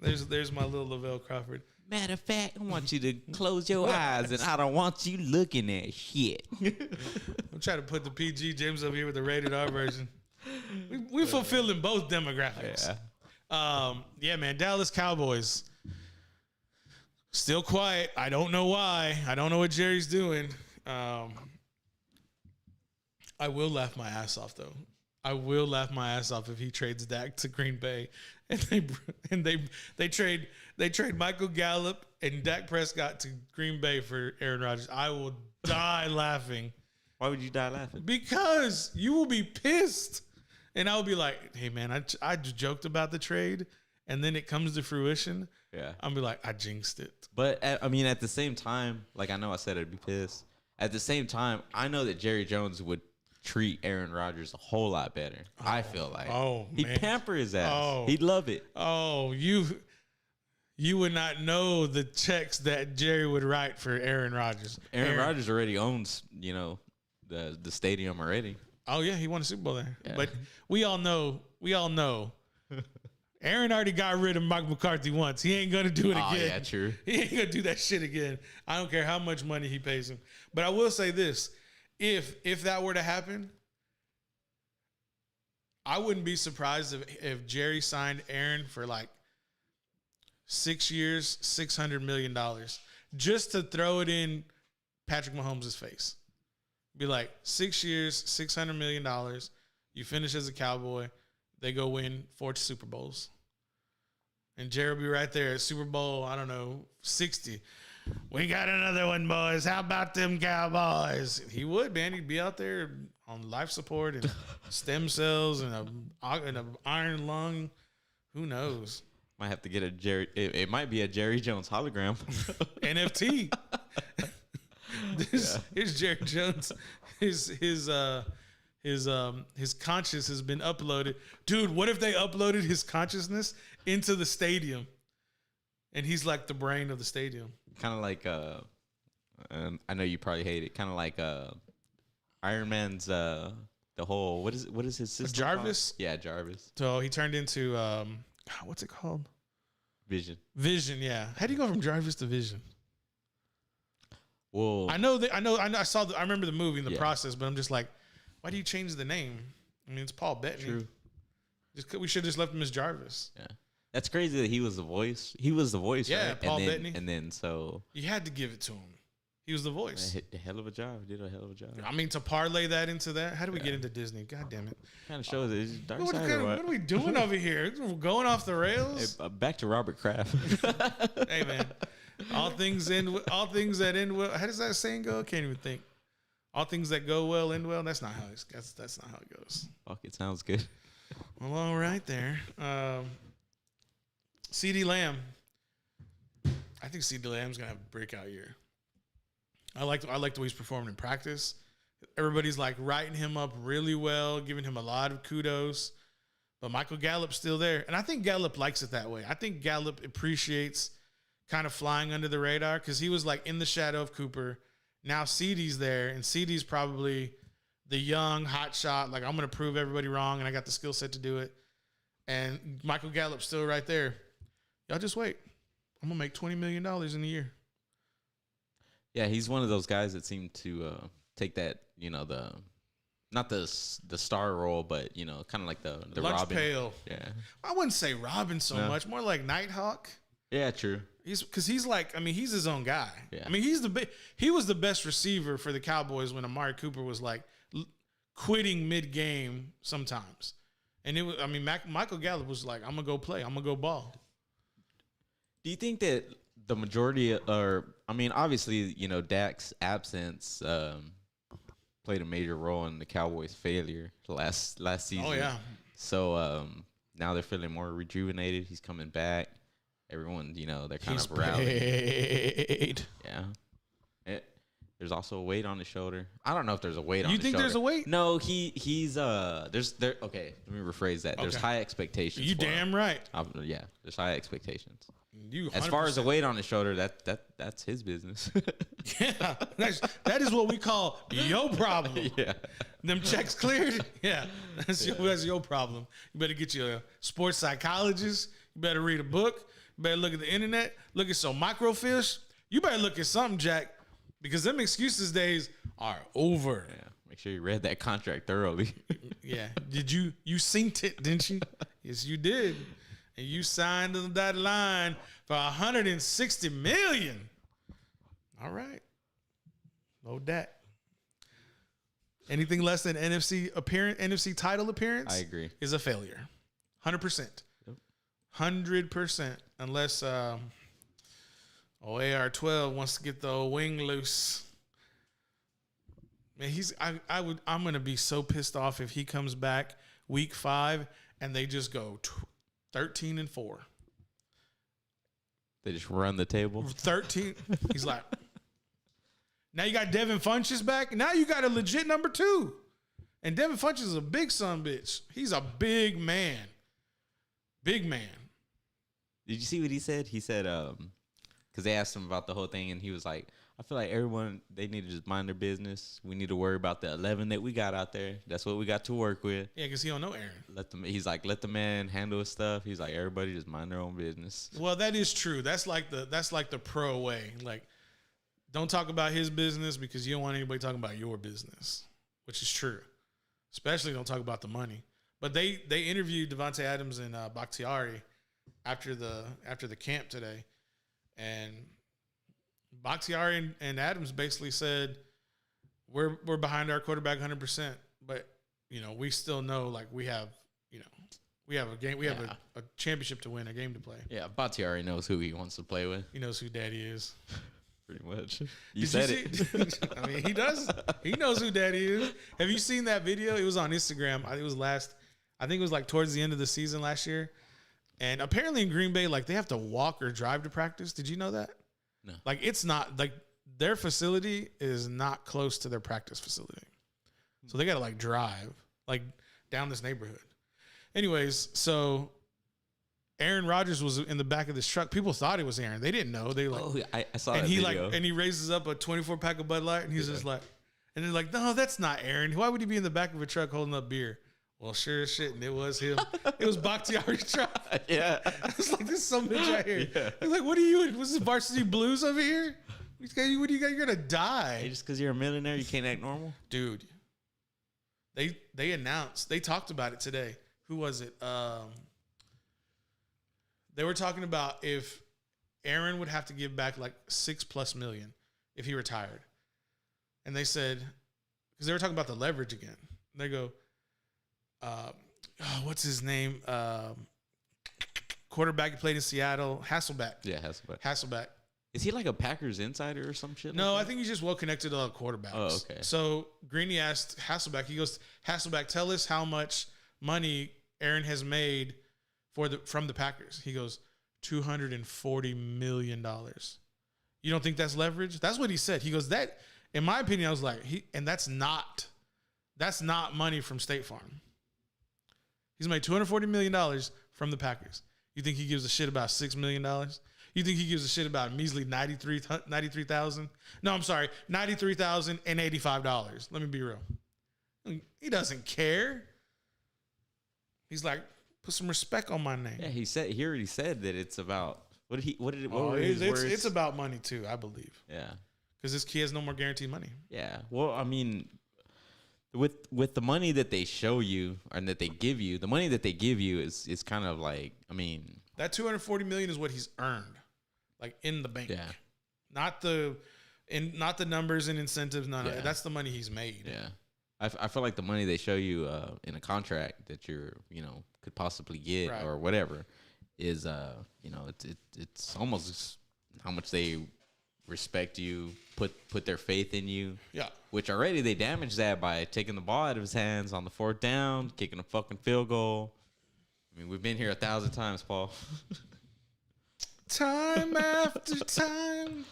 There's my little Lavelle Crawford. Matter of fact, I want you to close your eyes, and I don't want you looking at shit. I'm trying to put the PG James over here with the rated R version. We're fulfilling both demographics. Yeah, man. Dallas Cowboys still quiet. I don't know why. I don't know what Jerry's doing. I will laugh my ass off though. I will laugh my ass off if he trades Dak to Green Bay, and they trade Michael Gallup and Dak Prescott to Green Bay for Aaron Rodgers. I will die laughing. Why would you die laughing? Because you will be pissed, and I'll be like, "Hey man, I just joked about the trade, and then it comes to fruition." Yeah, I'll be like, "I jinxed it." But I mean, at the same time, like I know I said I'd be pissed. At the same time, I know that Jerry Jones would treat Aaron Rodgers a whole lot better. I feel like he'd pamper his ass. He'd love it. Oh, you would not know the checks that Jerry would write for Aaron Rodgers. Aaron Rodgers already owns, the stadium already. Oh yeah, he won a Super Bowl there. Yeah. But we all know. Aaron already got rid of Mike McCarthy once. He ain't gonna do it again. Oh yeah, true. He ain't gonna do that shit again. I don't care how much money he pays him. But I will say this. If that were to happen, I wouldn't be surprised if Jerry signed Aaron for like 6 years, $600 million, just to throw it in Patrick Mahomes' face. Be like, 6 years, $600 million. You finish as a Cowboy. They go win 4 Super Bowls. And Jerry will be right there at Super Bowl, 60. We got another one, boys. How about them Cowboys? He would, man. He'd be out there on life support and stem cells and an iron lung. Who knows? Might have to get a Jerry. It might be a Jerry Jones hologram. NFT. Here's Jerry Jones. His conscious has been uploaded. Dude, what if they uploaded his consciousness into the stadium? And he's like the brain of the stadium. Kind of like, I know you probably hate it. Kind of like Iron Man's the whole what is his system Jarvis? Called? Yeah, Jarvis. So he turned into what's it called? Vision. Vision, yeah. How do you go from Jarvis to Vision? Well, I remember the movie and the process, but I'm just like, why do you change the name? I mean, it's Paul Bettany. True. We should have just left him as Jarvis. Yeah. That's crazy that he was the voice. He was the voice, yeah, right? Paul Bettany. And then so you had to give it to him. He was the voice. Did a hell of a job. I mean, to parlay that into that. How do we get into Disney? God damn it! Kind of shows it's dark what side. What are we doing over here? We're going off the rails. Hey, back to Robert Kraft. Hey man, all things that end well. How does that saying go? I can't even think. All things that go well end well. That's not how it goes. Fuck, it sounds good. Well, all right there. CeeDee Lamb. I think CeeDee Lamb's gonna have a breakout year. I like the way he's performing in practice. Everybody's like writing him up really well, giving him a lot of kudos. But Michael Gallup's still there, and I think Gallup likes it that way. I think Gallup appreciates kind of flying under the radar because he was like in the shadow of Cooper. Now CeeDee's there, and CeeDee's probably the young hot shot. Like, I'm gonna prove everybody wrong, and I got the skill set to do it. And Michael Gallup's still right there. Y'all just wait. I'm gonna make $20 million in a year. Yeah, he's one of those guys that seem to take that, not the star role, but kind of like the lunch Robin. pail. Yeah, I wouldn't say Robin so much, more like Nighthawk. Yeah, true. He's his own guy. Yeah. I mean, he was the best receiver for the Cowboys when Amari Cooper was like quitting mid game sometimes, and it was. I mean, Michael Gallup was like, "I'm gonna go play. I'm gonna go ball." Do you think that the majority, obviously, Dak's absence played a major role in the Cowboys' failure last season? Oh yeah. So now they're feeling more rejuvenated. He's coming back. Everyone, they're kind of rallying. Paid. Yeah. There's also a weight on his shoulder. I don't know if there's a weight on his shoulder. You think there's a weight? No, he's okay, let me rephrase that. There's high expectations. You damn right. Yeah, there's high expectations. You 100%. As far as the weight on his shoulder, that's his business. Yeah, that is what we call your problem. Yeah. Them checks cleared. Yeah, that's your problem. You better get you a sports psychologist. You better read a book. You better look at the internet. Look at some microfiche. You better look at something, Jack, because them excuses days are over. Yeah. Make sure you read that contract thoroughly. Yeah. Did you synced it, didn't you? Yes, you did. And you signed on the dotted line for $160 million. All right. No Dak. Anything less than NFC title appearance, I agree, is a failure. 100%. 100%. Unless AR-12 wants to get the old wing loose. Man, I'm gonna be so pissed off if he comes back week 5 and they just go 13-4. they just run the table. 13. He's like, now you got Devin Funchess back. Now you got a legit number 2. And Devin Funchess is a big son bitch. He's a big man. Big man. Did you see what he said? He said, because they asked him about the whole thing, and he was like, I feel like everyone, they need to just mind their business. We need to worry about the 11 that we got out there. That's what we got to work with. Yeah, because he don't know Aaron. He's like, let the man handle his stuff. He's like, everybody just mind their own business. Well, that is true. That's like the pro way. Like, don't talk about his business because you don't want anybody talking about your business, which is true. Especially don't talk about the money. But they interviewed Devontae Adams and Bakhtiari after the camp today, and Bakhtiari and Adams basically said we're behind our quarterback 100%, but we still know like we have a game, we have a championship to win, a game to play. Yeah, Bakhtiari knows who he wants to play with. He knows who Daddy is. Pretty much. You said it. I mean, he does. He knows who Daddy is. Have you seen that video? It was on Instagram. I think it was like towards the end of the season last year. And apparently in Green Bay, like they have to walk or drive to practice. Did you know that? No. Like it's not like their facility is not close to their practice facility. So they got to like drive like down this neighborhood. Anyways, so Aaron Rodgers was in the back of this truck. People thought it was Aaron. They didn't know. They like, I saw and that video. And he raises up a 24-pack of Bud Light, and he's just like, and they're like, no, that's not Aaron. Why would he be in the back of a truck holding up beer? Well, sure as shit, and it was him. It was Bakhtiari's truck. Yeah. I was like, this is some bitch out here. Yeah. He's like, what are you? Was this Varsity Blues over here? What do you got? You're gonna die. Hey, just because you're a millionaire, you can't act normal, dude. They announced. They talked about it today. Who was it? They were talking about if Aaron would have to give back like $6+ million if he retired, and they said because they were talking about the leverage again. They go, what's his name? Quarterback who played in Seattle, Hasselbeck. Yeah, Hasselbeck. Is he like a Packers insider or some shit? No, like I think he's just well connected to other quarterbacks. Oh, okay. So Greeny asked Hasselbeck. He goes, Hasselbeck, tell us how much money Aaron has made from the Packers. He goes, $240 million. You don't think that's leverage? That's what he said. He goes, that, in my opinion, I was like, that's not money from State Farm. He's made $240 million from the Packers. You think he gives a shit about $6 million? You think he gives a shit about a measly $93,000? No, I'm sorry, $93,085. Let me be real. He doesn't care. He's like, put some respect on my name. Yeah, he already said that it's about what were his it's, words? it's about money too, I believe. Yeah, because this kid has no more guaranteed money. Yeah, well, I mean, with the money that they show you and that they give you, the money that they give you is kind of like, I mean, that $240 million is what he's earned, like in the bank. Yeah, not the numbers and incentives. None of it. That's the money he's made. Yeah. I feel like the money they show you in a contract that you're, could possibly get or whatever is, it's almost how much they respect you, put their faith in you. Yeah. Which already they damaged that by taking the ball out of his hands on the 4th down, kicking a fucking field goal. I mean, we've been here 1,000 times, Paul. Time after time.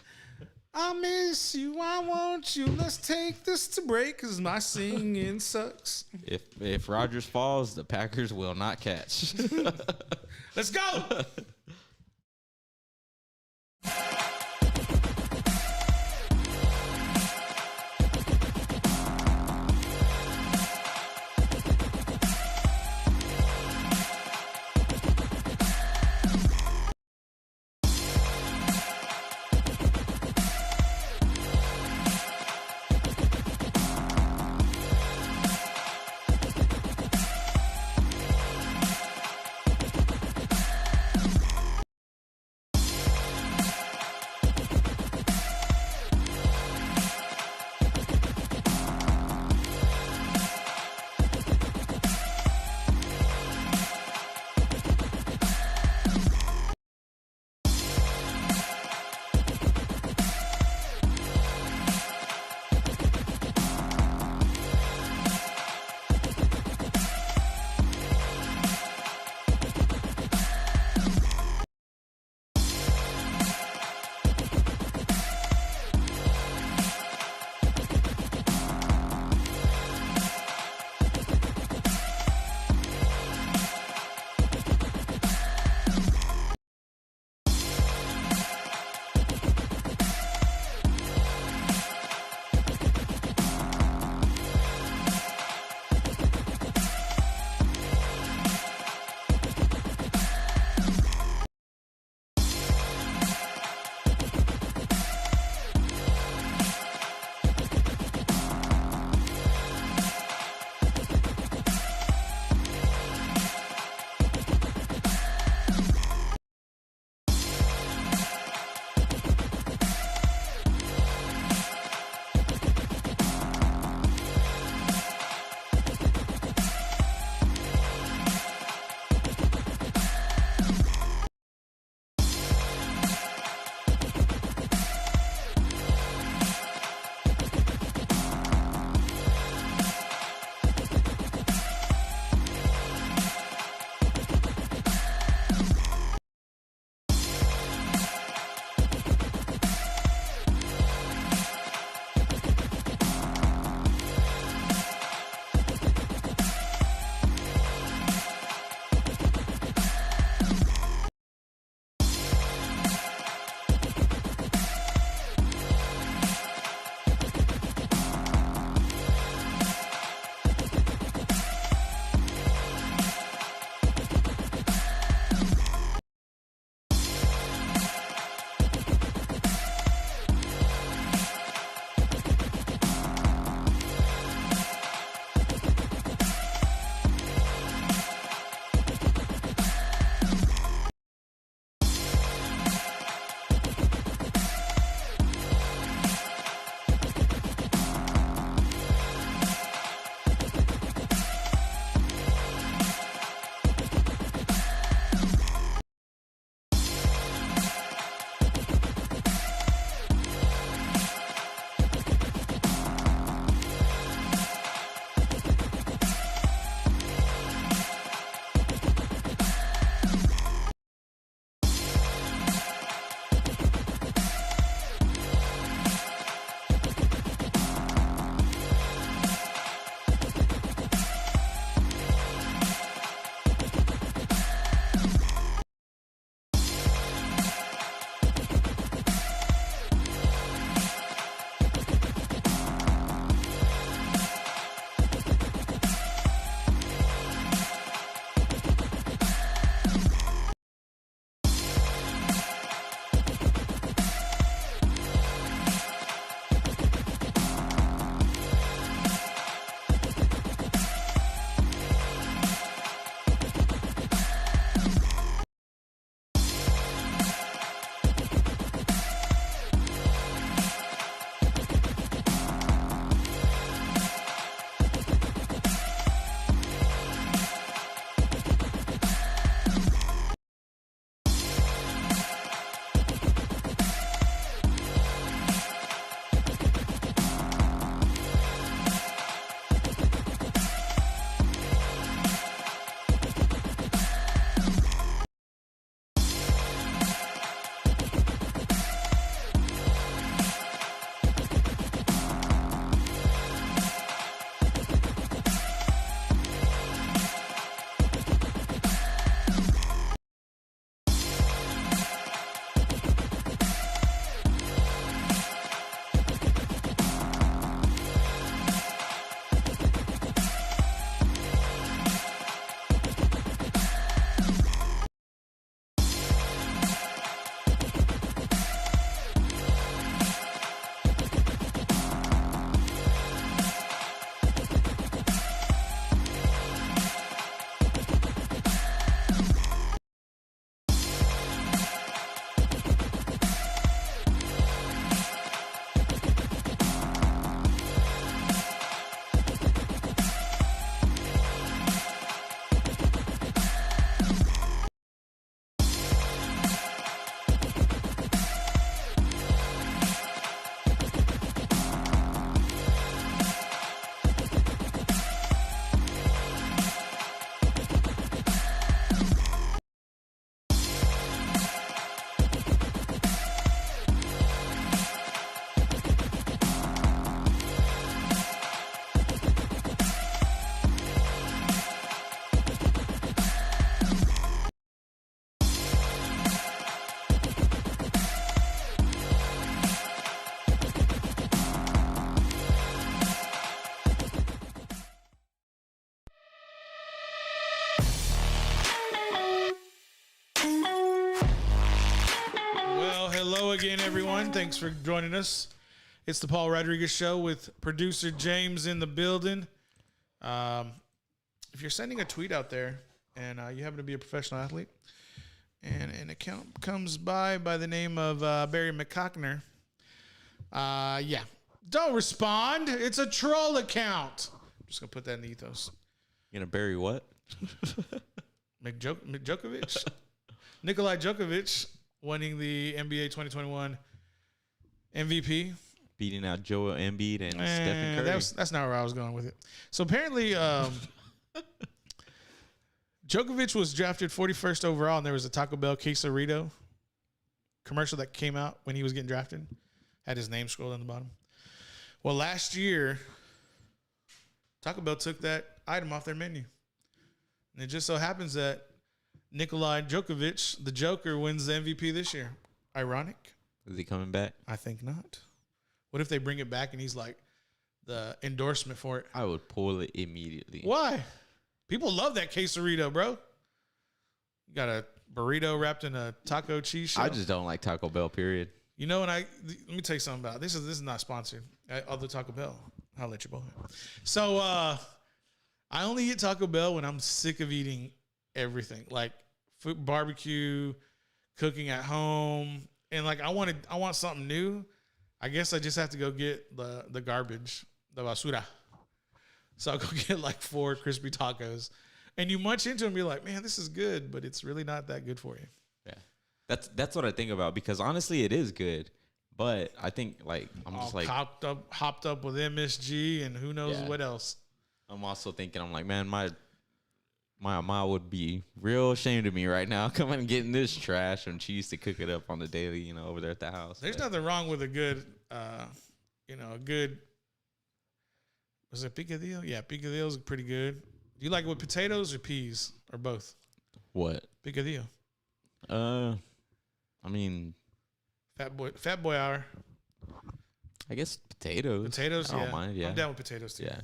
I miss you, I want you. Let's take this to break because my singing sucks. If Rodgers falls, the Packers will not catch. Let's go. Hello again, everyone. Thanks for joining us. It's the Paul Rodriguez Show with producer James in the building. If you're sending a tweet out there and you happen to be a professional athlete and an account comes by the name of Barry McCockner, don't respond. It's a troll account. I'm just going to put that in the ethos. You gonna bury what? Djokovic? Nikolai Djokovic winning the NBA 2021 MVP. Beating out Joel Embiid and Stephen Curry. That's not where I was going with it. So apparently, Djokovic was drafted 41st overall, and there was a Taco Bell quesarito commercial that came out when he was getting drafted. Had his name scrolled on the bottom. Well, last year, Taco Bell took that item off their menu. And it just so happens that Nikolai Djokovic, the Joker, wins the MVP this year. Ironic? Is he coming back? I think not. What if they bring it back and he's like the endorsement for it? I would pull it immediately. Why? People love that quesarito, bro. You got a burrito wrapped in a taco cheese shell. I just don't like Taco Bell, period. You know, let me tell you something about it. This is not sponsored. Other Taco Bell. I'll let you both. So I only eat Taco Bell when I'm sick of eating everything, like food, barbecue, cooking at home, and like I want something new. I guess I just have to go get the garbage, the basura. So I'll go get like 4 crispy tacos, and you munch into them, you're like, man, this is good, but it's really not that good for you. Yeah, that's what I think about, because honestly, it is good, but I think like I'm just like hopped up with MSG and who knows what else. I'm also thinking, I'm like, man, my mama would be real ashamed of me right now coming and getting this trash when she used to cook it up on the daily, over there at the house. There's nothing wrong with a good, was it picadillo? Yeah, picadillo's pretty good. Do you like it with potatoes or peas or both? What? Picadillo. I mean, Fat boy hour. I guess potatoes. Potatoes, I don't mind, yeah. I'm down with potatoes too. Yeah.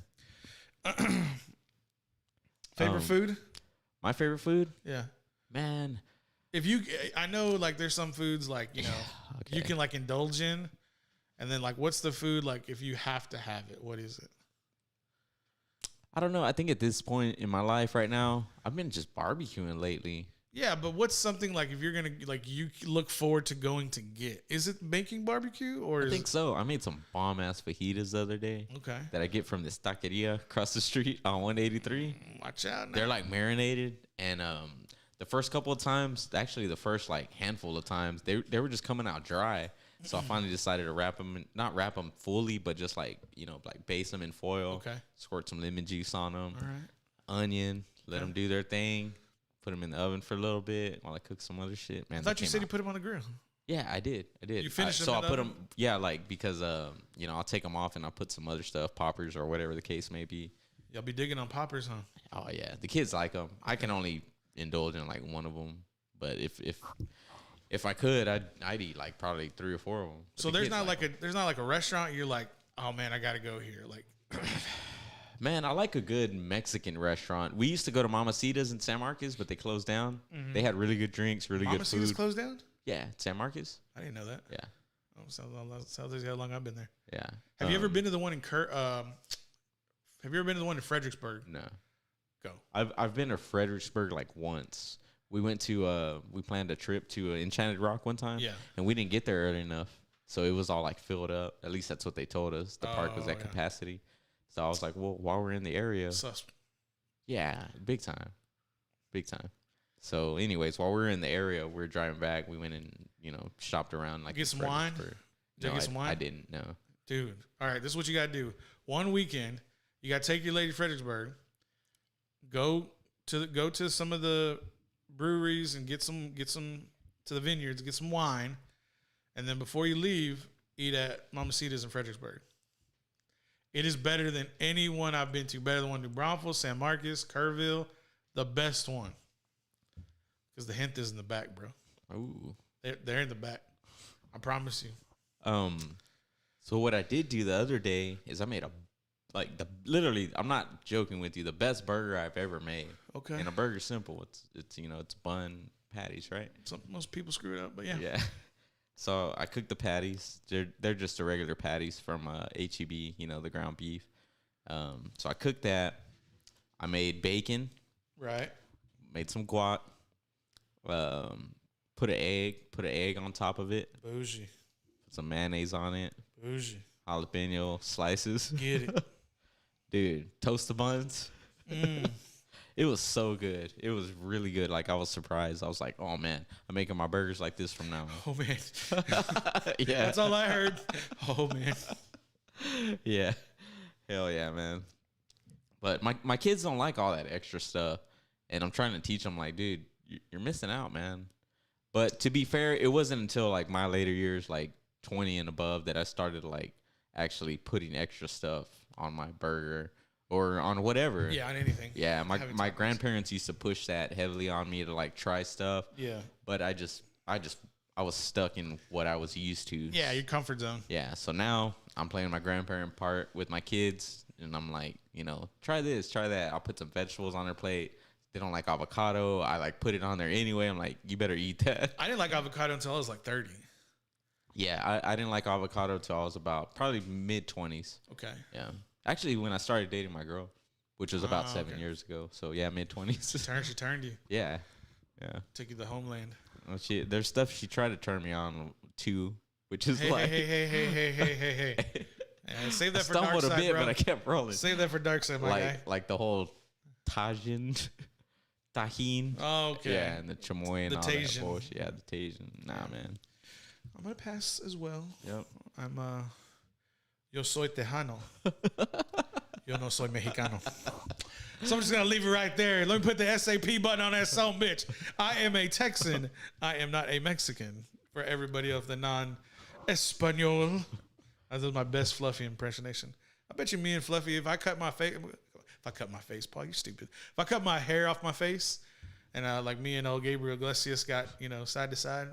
Favorite food? My favorite food? Yeah. Man. I know like there's some foods like, you can like indulge in, and then like what's the food like if you have to have it? What is it? I don't know. I think at this point in my life right now, I've been just barbecuing lately. Yeah, but what's something like if you're going to like you look forward to going to get? Is it making barbecue or I think so. I made some bomb ass fajitas the other day. Okay. That I get from this taqueria across the street on 183. Watch out now. They're like marinated, and the first couple of times, actually the first like handful of times, they were just coming out dry. So I finally decided to wrap them, not wrap them fully, but just like, like base them in foil. Okay. Squirt some lemon juice on them. All right. Onion. Let them do their thing. Put them in the oven for a little bit while I cook some other shit. Man, I thought you said you put them on the grill. Yeah, I did. You finished them so in I the put oven? them, yeah, like because I'll take them off and I'll put some other stuff, poppers or whatever the case may be. Y'all be digging on poppers, huh? Oh yeah, the kids like them. I can only indulge in like one of them, but if I could, I'd eat like probably 3 or 4 of them. So there's not like a restaurant you're like, oh man, I gotta go here. Like, man, I like a good Mexican restaurant. We used to go to Mamacita's in San Marcos, but they closed down. Mm-hmm. They had really good drinks, really good food. Mamacita's closed down? Yeah, San Marcos. I didn't know that. Yeah. Oh, sounds like how long I've been there. Yeah. Have you ever been to the one in have you ever been to the one in Fredericksburg? No. Go. I've been to Fredericksburg like once. We went to we planned a trip to Enchanted Rock one time. Yeah. And we didn't get there early enough, so it was all like filled up. At least that's what they told us. The park was at capacity. So I was like, well, while we're in the area, yeah, big time. So, anyways, while we were in the area, we were driving back. We went and shopped around like get some wine. Did you get some wine? I didn't. No, dude. All right, this is what you gotta do. One weekend, you gotta take your lady to Fredericksburg. Go to some of the breweries and get some to the vineyards, get some wine, and then before you leave, eat at Mamacita's in Fredericksburg. It is better than any one I've been to. Better than one in New Braunfels, San Marcos, Kerrville. The best one. Because the hint is in the back, bro. Ooh. They're in the back. I promise you. So what I did do the other day is I made literally, I'm not joking with you, the best burger I've ever made. Okay. And a burger's simple. It's bun patties, right? Most people screw it up, but yeah. Yeah. So I cooked the patties. They're just the regular patties from HEB, the ground beef. So I cooked that. I made bacon. Right. Made some guac. Put an egg on top of it. Bougie. Put some mayonnaise on it. Bougie. Jalapeno slices. Get it. Dude, toast the buns. It was so good. It was really good. Like, I was surprised. I was like, oh, man, I'm making my burgers like this from now on. Oh, man. Yeah. That's all I heard. Oh, man. Yeah. Hell yeah, man. But my kids don't like all that extra stuff. And I'm trying to teach them, like, dude, you're missing out, man. But to be fair, it wasn't until, like, my later years, like 20 and above, that I started, like, actually putting extra stuff on my burger or on whatever. Yeah, on anything. Yeah, my grandparents used to push that heavily on me to, like, try stuff. Yeah. But I was stuck in what I was used to. Yeah, your comfort zone. Yeah, so now I'm playing my grandparent part with my kids, and I'm like, try this, try that. I'll put some vegetables on their plate. They don't like avocado. I, like, put it on there anyway. I'm like, you better eat that. I didn't like avocado until I was like 30. Yeah, I didn't like avocado until I was about probably mid-20s. Okay. Yeah. Actually, when I started dating my girl, which was about 7 years ago. So, yeah, mid-20s. She turned you. Yeah. Yeah. Took you to the homeland. Well, there's stuff she tried to turn me on to, which is Hey. Save that for dark stumbled side, a bit, bro. but I kept rolling. Save that for dark side, my guy. Like the whole tajin. Oh, okay. Yeah, and the chamoy and The all Tajin. that bullshit. Yeah, the Tajin. Nah, man. I'm going to pass as well. Yep. I'm, yo soy tejano. Yo no soy mexicano. So I'm just going to leave it right there. Let me put the SAP button on that son bitch. I am a Texan. I am not a Mexican. For everybody of the non-Espanol. That was my best Fluffy impersonation. I bet you me and Fluffy, if I cut my face, Paul, you stupid. If I cut my hair off my face, and like me and old Gabriel Iglesias got, side to side,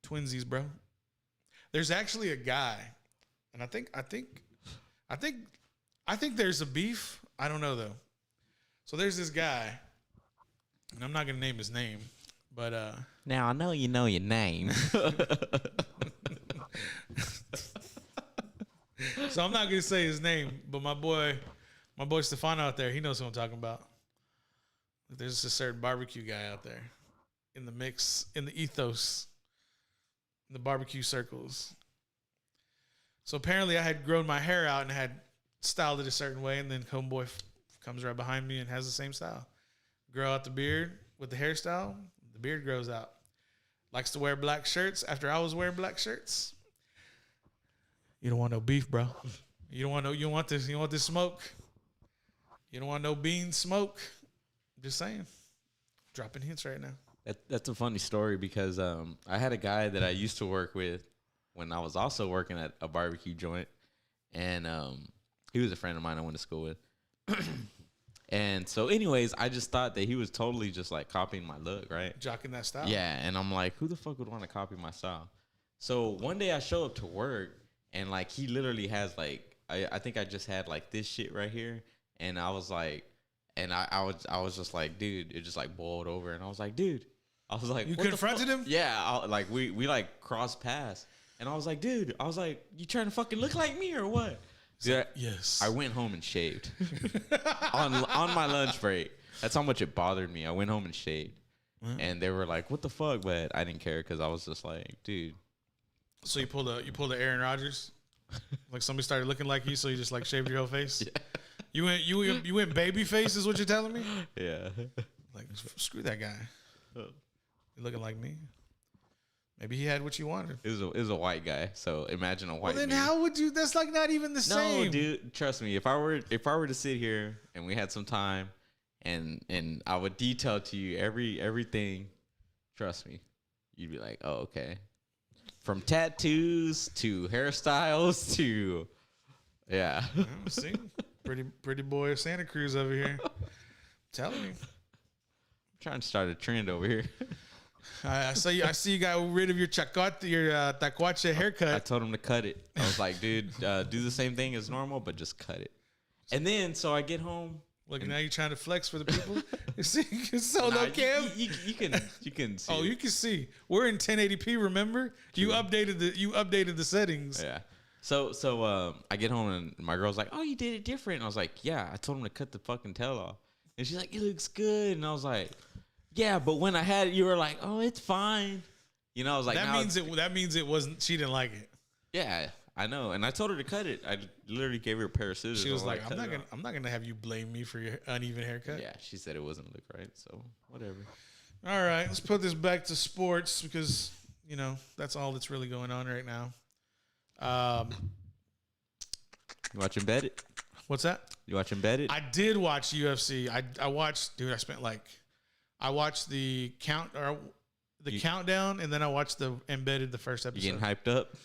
twinsies, bro. There's actually a guy, and I think there's a beef. I don't know though. So there's this guy, and I'm not gonna name his name, but now I know you know your name. So I'm not gonna say his name, but my boy Stefano out there, he knows who I'm talking about. There's a certain barbecue guy out there in the mix, in the ethos, in the barbecue circles. So apparently I had grown my hair out and had styled it a certain way, and then homeboy comes right behind me and has the same style. Grow out the beard with the hairstyle, the beard grows out. Likes to wear black shirts after I was wearing black shirts. You don't want no beef, bro. You don't want this smoke. You don't want no bean smoke. I'm just saying. Dropping hints right now. That's a funny story because I had a guy that I used to work with when I was also working at a barbecue joint, and he was a friend of mine I went to school with. And so anyways, I just thought that he was totally just like copying my look, right? Jocking that style. Yeah, and I'm like, who the fuck would want to copy my style? So one day I show up to work, and like he literally has like I think I just had like this shit right here, and I was like, and I was just like, dude, it just like boiled over, and I was like, dude, I was like, You what confronted him? Yeah, like we like crossed paths, and I was like, dude, you trying to fucking look like me or what? Yeah, yes. I went home and shaved on my lunch break. That's how much it bothered me. I went home and shaved, and they were like, "What the fuck?" But I didn't care because I was just like, "Dude." So you pulled a Aaron Rodgers, like somebody started looking like you, so you just like shaved your whole face. Yeah. You went baby face is what you're telling me? Yeah. Like screw that guy. You're looking like me. Maybe he had what you wanted. It was a white guy, so imagine a white. Well, then man. how would you? That's like not even the same. No, dude, trust me. If I were to sit here and we had some time, and I would detail to you everything, trust me, you'd be like, oh, okay. From tattoos to hairstyles to, yeah. See, pretty boy Santa Cruz over here. I'm telling you. I'm trying to start a trend over here. I see you got rid of your tacuache haircut. I told him to cut it. I was like, dude, do the same thing as normal, but just cut it. And then, so I get home, Look, now you're trying to flex for the people. You see, solo cam. You can see. Oh, you can see. We're in 1080p. Remember, you updated the settings. Yeah. So I get home and my girl's like, "Oh, you did it different." And I was like, "Yeah, I told him to cut the fucking tail off." And she's like, "It looks good." And I was like, "Yeah, but when I had it, you were like, oh, it's fine." You know, I was like, that means it wasn't. She didn't like it. Yeah, I know. And I told her to cut it. I literally gave her a pair of scissors. She was like, I'm not gonna have you blame me for your uneven haircut. Yeah, she said it wasn't look right. So whatever. All right, let's put this back to sports because that's all that's really going on right now. You watch Embedded? What's that? You watch Embedded? I did watch UFC. I watched, dude. I watched the countdown, and then I watched the Embedded, the first episode. You getting hyped up?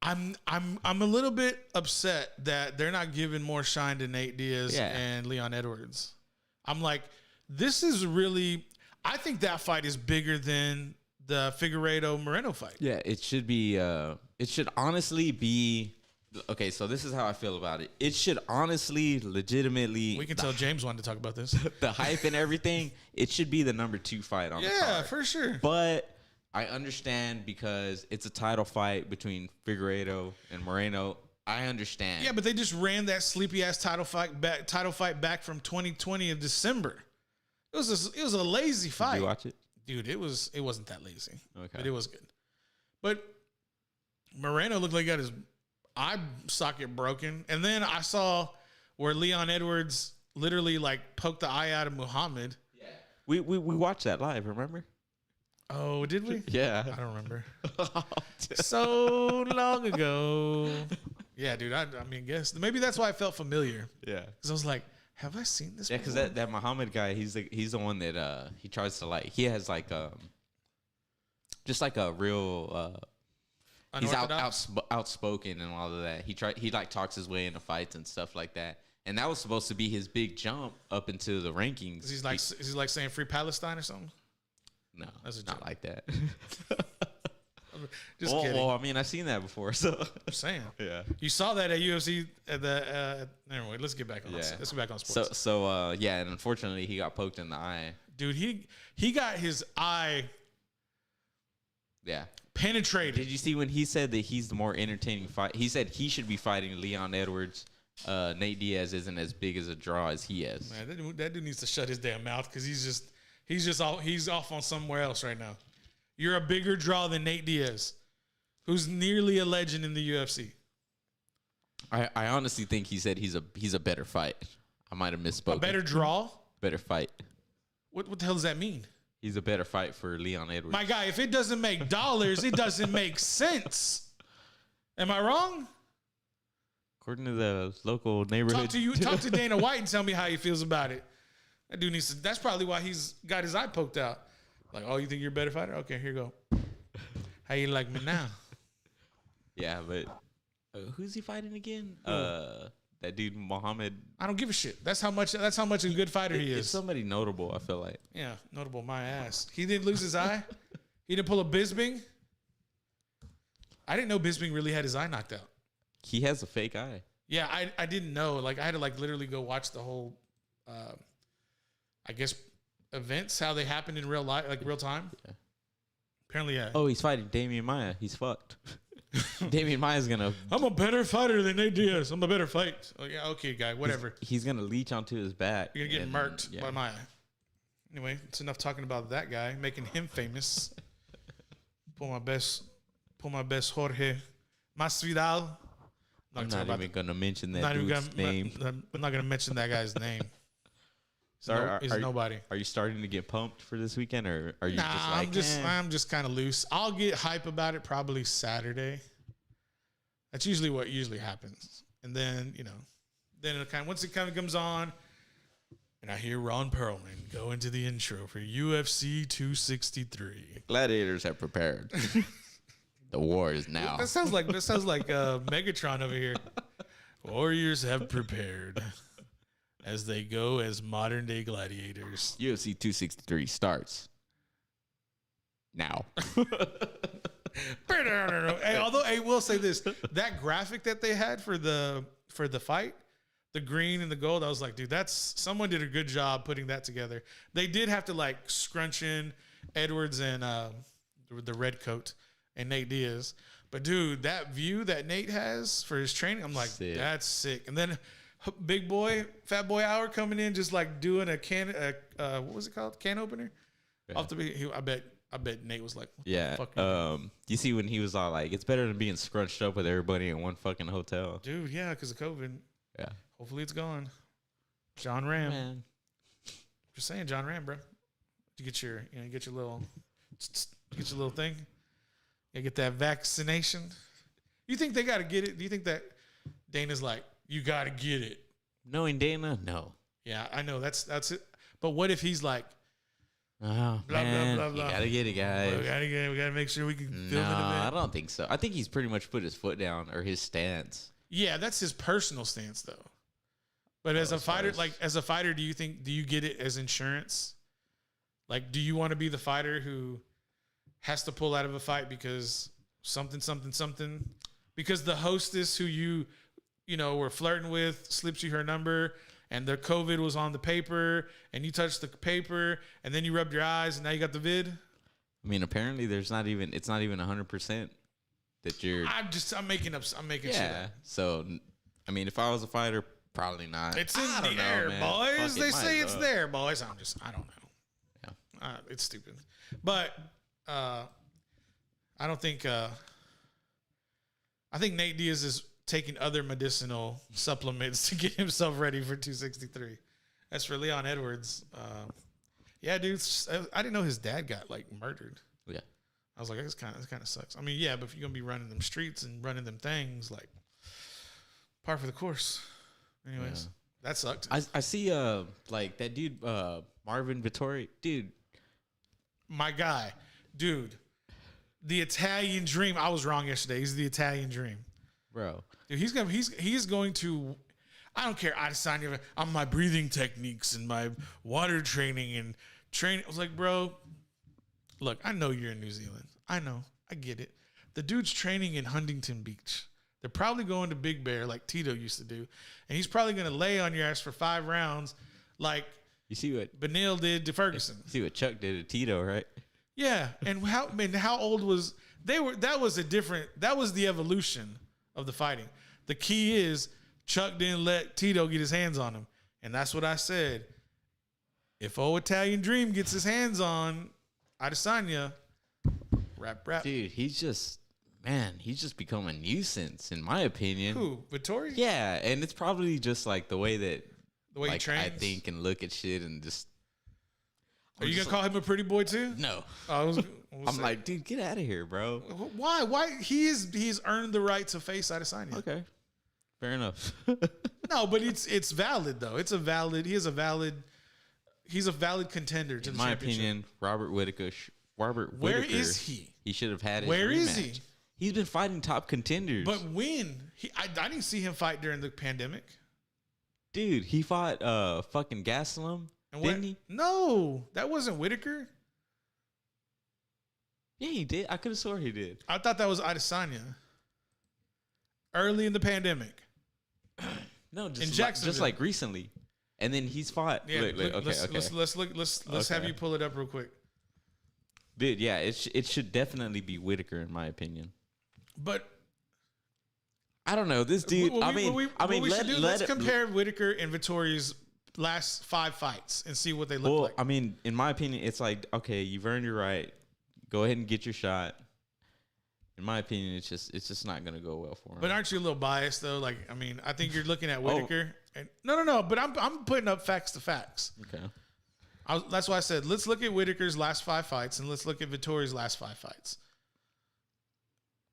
I'm a little bit upset that they're not giving more shine to Nate Diaz and Leon Edwards. I'm like, this is really. I think that fight is bigger than the Figueiredo Moreno fight. Yeah, it should be. It should honestly be. Okay, so this is how I feel about it. It should honestly, legitimately. We can tell James wanted to talk about this. The hype and everything. It should be the number 2 fight on the card. Yeah, for sure. But I understand because it's a title fight between Figueiredo and Moreno. I understand. Yeah, but they just ran that sleepy ass title fight back from 2020 of December. It was a lazy fight. Did you watch it? Dude, it wasn't that lazy. Okay. But it was good. But Moreno looked like he got his eye socket broken. And then I saw where Leon Edwards literally like poked the eye out of Muhammad. Yeah. We watched that live, remember? Oh, did we? Yeah. I don't remember. So long ago. Yeah, dude. I mean, guess maybe that's why I felt familiar. Yeah. Because I was like, have I seen this? Yeah, because that Muhammad guy, he's the one that he tries to like. He has like just like a real. He's outspoken and all of that. He like talks his way into fights and stuff like that. And that was supposed to be his big jump up into the rankings. Is he like saying free Palestine or something? No, that's a not joke. like that. Just kidding. Well, I mean, I've seen that before, so I'm saying. Yeah. You saw that at UFC at the. Anyway, let's get back on. Let's get back on sports. So yeah, and unfortunately, he got poked in the eye. Dude, he got his eye. Yeah. Penetrated. Did you see when he said that he's the more entertaining fight? He said he should be fighting Leon Edwards. Nate Diaz isn't as big as a draw as he is. Man, that dude needs to shut his damn mouth because he's off on somewhere else right now. You're a bigger draw than Nate Diaz, who's nearly a legend in the UFC. I honestly think he said he's a better fight. I might have misspoken. A better draw? Better fight. What the hell does that mean? He's a better fight for Leon Edwards. My guy, if it doesn't make dollars, it doesn't make sense. Am I wrong? According to the local neighborhood. Talk to Dana White and tell me how he feels about it. That dude needs to. That's probably why he's got his eye poked out. Like, oh, you think you're a better fighter? Okay, here you go. How you like me now? Yeah, but who's he fighting again? That dude Muhammad. I don't give a shit. That's how much a good fighter he is. It's somebody notable, I feel like. Yeah, notable my ass. He didn't lose his eye. He didn't pull a Bisping. I didn't know Bisping really had his eye knocked out. He has a fake eye. Yeah, I didn't know. Like I had to literally go watch the whole I guess events, how they happened in real life, like real time. Yeah. Apparently, yeah. Oh, he's fighting Damian Maia. He's fucked. Damian Maia's gonna. I'm a better fighter than Nate Diaz. I'm a better fight. Oh yeah, okay, guy, whatever. He's gonna leech onto his back. You're gonna get murked by Maia. Anyway, it's enough talking about that guy, making him famous. Pull my best Jorge Masvidal. I'm not even gonna mention that dude's name. I'm not gonna mention that guy's name. He's nobody. Are you starting to get pumped for this weekend, or are you just like? I'm just kind of loose. I'll get hype about it probably Saturday. That's usually what happens, and then once it kind of comes on, and I hear Ron Perlman go into the intro for UFC 263. Gladiators have prepared. The war is now. That sounds like Megatron over here. Warriors have prepared. As they go as modern day gladiators. UFC 263 starts now. Hey, although I will say this, that graphic that they had for the for the fight, the green and the gold. I was like, dude, that's someone did a good job putting that together. They did have to like scrunch in Edwards and the red coat and Nate Diaz. But dude, that view that Nate has for his training, I'm like, sick. That's sick. And then big boy, fat boy hour coming in, just like doing a what was it called? Can opener. Yeah. Off the, I bet Nate was like, what the fuck you see when he was all like, it's better than being scrunched up with everybody in one fucking hotel. Dude, yeah, because of COVID. Yeah. Hopefully it's gone. John Ram. Man. Just saying, John Ram, bro. You get your little thing. You get that vaccination. You think they got to get it? Do you think that Dana's like, you got to get it? Knowing Dana, no. Yeah, I know. That's it. But what if he's like, oh, blah, man, blah, blah, blah. You got to get it, guys. We got to make sure we can film no, an event. I don't think so. I think he's pretty much put his foot down or his stance. Yeah, that's his personal stance, though. But as a fighter, do you get it as insurance? Like, do you want to be the fighter who has to pull out of a fight because something, because the hostess who you were flirting with slips you her number and the COVID was on the paper and you touched the paper and then you rubbed your eyes and now you got the vid? I mean, apparently it's not even 100% that you're. I'm making shit up. So, I mean, if I was a fighter, probably not. It's in the air, boys. They say it's there, boys. I don't know. Yeah. It's stupid. But I don't think I think Nate Diaz is taking other medicinal supplements to get himself ready for 263. As for Leon Edwards, yeah, dude, I didn't know his dad got like murdered. Yeah. I was like, this kind of sucks. I mean, yeah, but if you're gonna be running them streets and running them things, like, par for the course. Anyways, that sucked. I see like that dude Marvin Vittori, dude. My guy, dude, the Italian Dream. I was wrong yesterday. He's the Italian Dream, bro. Dude, he's going to. I don't care. I sign you on my breathing techniques and my water training and training. I was like, bro, look, I know you're in New Zealand. I know. I get it. The dude's training in Huntington Beach. They're probably going to Big Bear like Tito used to do. And he's probably going to lay on your ass for 5 rounds like you see what Benil did to Ferguson. You see what Chuck did to Tito, right? Yeah. And how old was that was the evolution of the fighting. The key is Chuck didn't let Tito get his hands on him. And that's what I said. If old Italian Dream gets his hands on Adesanya, rap. Dude, he's just become a nuisance, in my opinion. Who? Vittori? Yeah, and it's probably just like the way he trains? I think and look at shit and just. Are you going to call him a pretty boy too? No. I'm like, dude, get out of here, bro. Why? Why? He's earned the right to face Adesanya. Okay. Fair enough. No, but it's valid though. He's a valid contender to in the my championship. opinion, Robert Whitaker. Where is he? He should have had his Where rematch. is he? He's been fighting top contenders. But when? I didn't see him fight during the pandemic. Dude, he fought fucking Gastelum, didn't he? No, that wasn't Whitaker. Yeah, he did. I could have swore he did. I thought that was Adesanya. Early in the pandemic. No, just like recently. And then he's fought. Yeah, okay. Let's have you pull it up real quick. Dude, yeah, it should definitely be Whitaker in my opinion. But I don't know. This dude, let's compare Whitaker and Vittori's last 5 fights and see what they look like. I mean, in my opinion, it's like, okay, you've earned your right. Go ahead and get your shot. In my opinion, it's just not gonna go well for him. But aren't you a little biased though? Like, I mean, I think you're looking at Whitaker. And no. But I'm putting up facts to facts. Okay. That's why I said let's look at Whitaker's last 5 fights and let's look at Vittori's last 5 fights.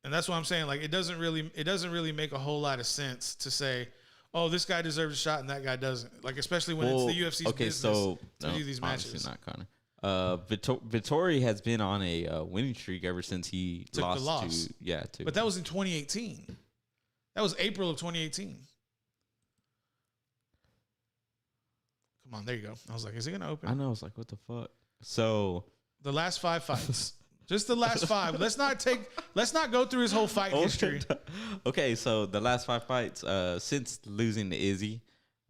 And that's what I'm saying. Like, it doesn't really make a whole lot of sense to say, oh, this guy deserves a shot and that guy doesn't. Like, especially when it's the UFC's business to do these matches. Not Connor. Vittori has been on a winning streak ever since he lost to. But that was in 2018. That was April of 2018. Come on, there you go. I was like, is he gonna open? I know. I was like, what the fuck? So the last 5 fights. Just the last 5. Let's not go through his whole fight history. Okay, so the last 5 fights since losing to Izzy.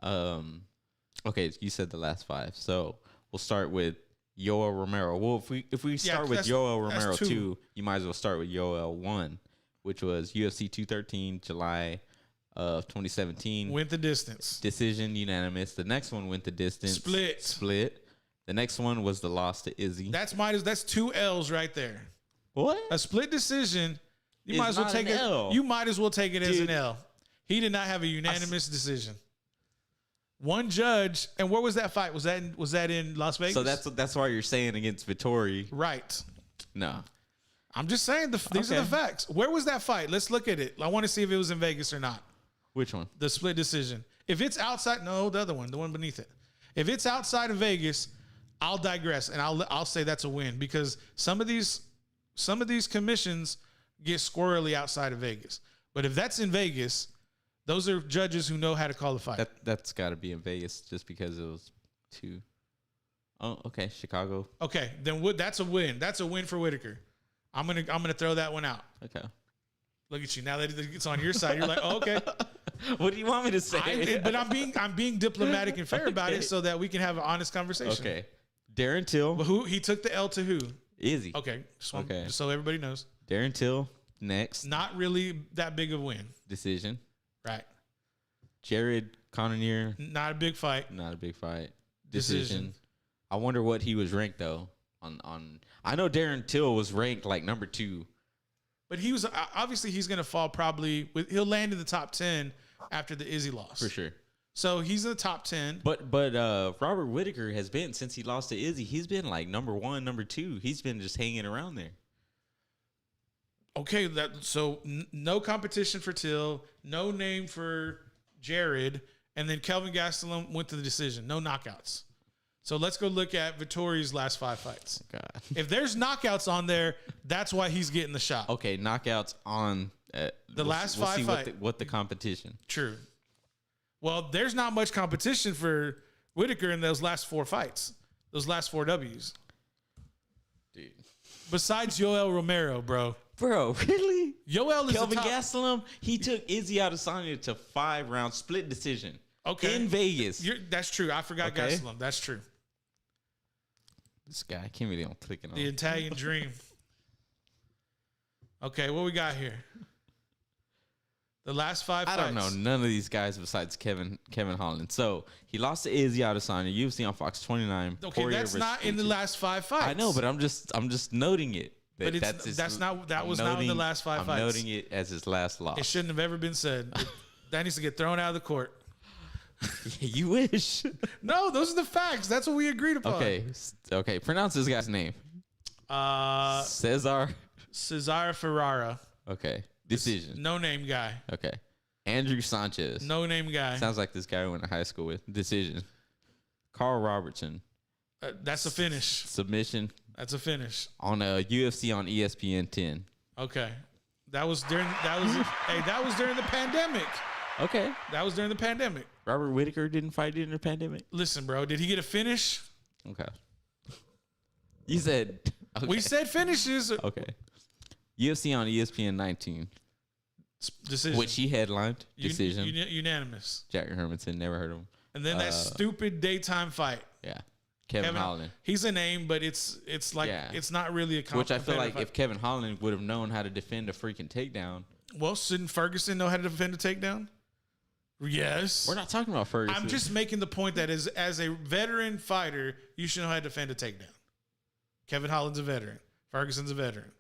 Okay, you said the last 5. So we'll start with Yoel Romero. Well, if we start with Yoel Romero 2, you might as well start with Yoel 1, which was UFC 213, July of 2017. Went the distance. Decision, unanimous. The next one went the distance. Split. The next one was the loss to Izzy. That's 2 L's right there. What? A split decision. You might as well take it. L. You might as well take it as an L. He did not have a unanimous decision. One judge, and where was that fight? Was that in Las Vegas? So that's why you're saying against Vettori. Right. No. I'm just saying these are the facts. Where was that fight? Let's look at it. I want to see if it was in Vegas or not. Which one? The split decision. If it's outside, no, the other one, the one beneath it. If it's outside of Vegas, I'll digress and I'll say that's a win because some of these commissions get squirrely outside of Vegas. But if that's in Vegas, those are judges who know how to call the fight. That's got to be in Vegas just because it was 2. Oh, okay, Chicago. Okay, then that's a win. That's a win for Whitaker. I'm gonna throw that one out. Okay. Look at you. Now that it's on your side, you're like, oh, okay. What do you want me to say? But I'm being diplomatic and fair about it so that we can have an honest conversation. Okay. Darren Till. But who he took the L to who? Izzy. Okay. Just so everybody knows. Darren Till next. Not really that big of a win. Decision. Right. Jared Cannonier. Not a big fight. Not a big fight. Decision. I wonder what he was ranked though. On I know Darren Till was ranked like number 2. But he was obviously he's gonna fall probably he'll land in the top 10 after the Izzy loss. For sure. So he's in the top 10. But Robert Whitaker has been, since he lost to Izzy, he's been like number 1, number 2. He's been just hanging around there. Okay, so no competition for Till, no name for Jared, and then Kelvin Gastelum went to the decision. No knockouts. So let's go look at Vettori's last 5 fights. God. If there's knockouts on there, that's why he's getting the shot. Okay, knockouts on the last 5 fights. What the competition. True. Well, there's not much competition for Whitaker in those last 4 fights. Those last 4 W's. Dude. Besides Yoel Romero, bro. Bro, really? Yoel is Kelvin Gastelum, he took Izzy Adesanya to 5 round split decision. Okay. In Vegas. That's true. I forgot Gastelum. That's true. This guy, I can't believe I'm clicking on the Italian Dream. Okay, what we got here? The last 5 fights. I don't know none of these guys besides Kevin Holland. So he lost to Izzy Adesanya, UFC on Fox 29. Okay, that's not in the last 5 fights. I know, but I'm just noting it. But that was not in the last 5 fights. I'm noting it as his last loss. It shouldn't have ever been said. That needs to get thrown out of the court. You wish. No, those are the facts. That's what we agreed upon. Okay. Pronounce this guy's name. Cesar Ferrara. Okay. Decision. No name guy. Okay. Andrew Sanchez. No name guy. Sounds like this guy we went to high school with. Decision. Carl Robertson. That's a finish. Submission. That's a finish. On a UFC on ESPN 10. Okay. That was during the pandemic. Okay. That was during the pandemic. Robert Whitaker didn't fight during the pandemic? Listen, bro, did he get a finish? Okay. You said... Okay. We said finishes. Okay. UFC on ESPN 19. Decision. Which he headlined. Decision. Unanimous. Jack Hermanson, never heard of him. And then that stupid daytime fight. Yeah. Kevin Holland. He's a name, but it's like it's not really a Which I feel like if Kevin Holland would have known how to defend a freaking takedown. Well, shouldn't Ferguson know how to defend a takedown? Yes. We're not talking about Ferguson. I'm just making the point that as a veteran fighter, you should know how to defend a takedown. Kevin Holland's a veteran. Ferguson's a veteran.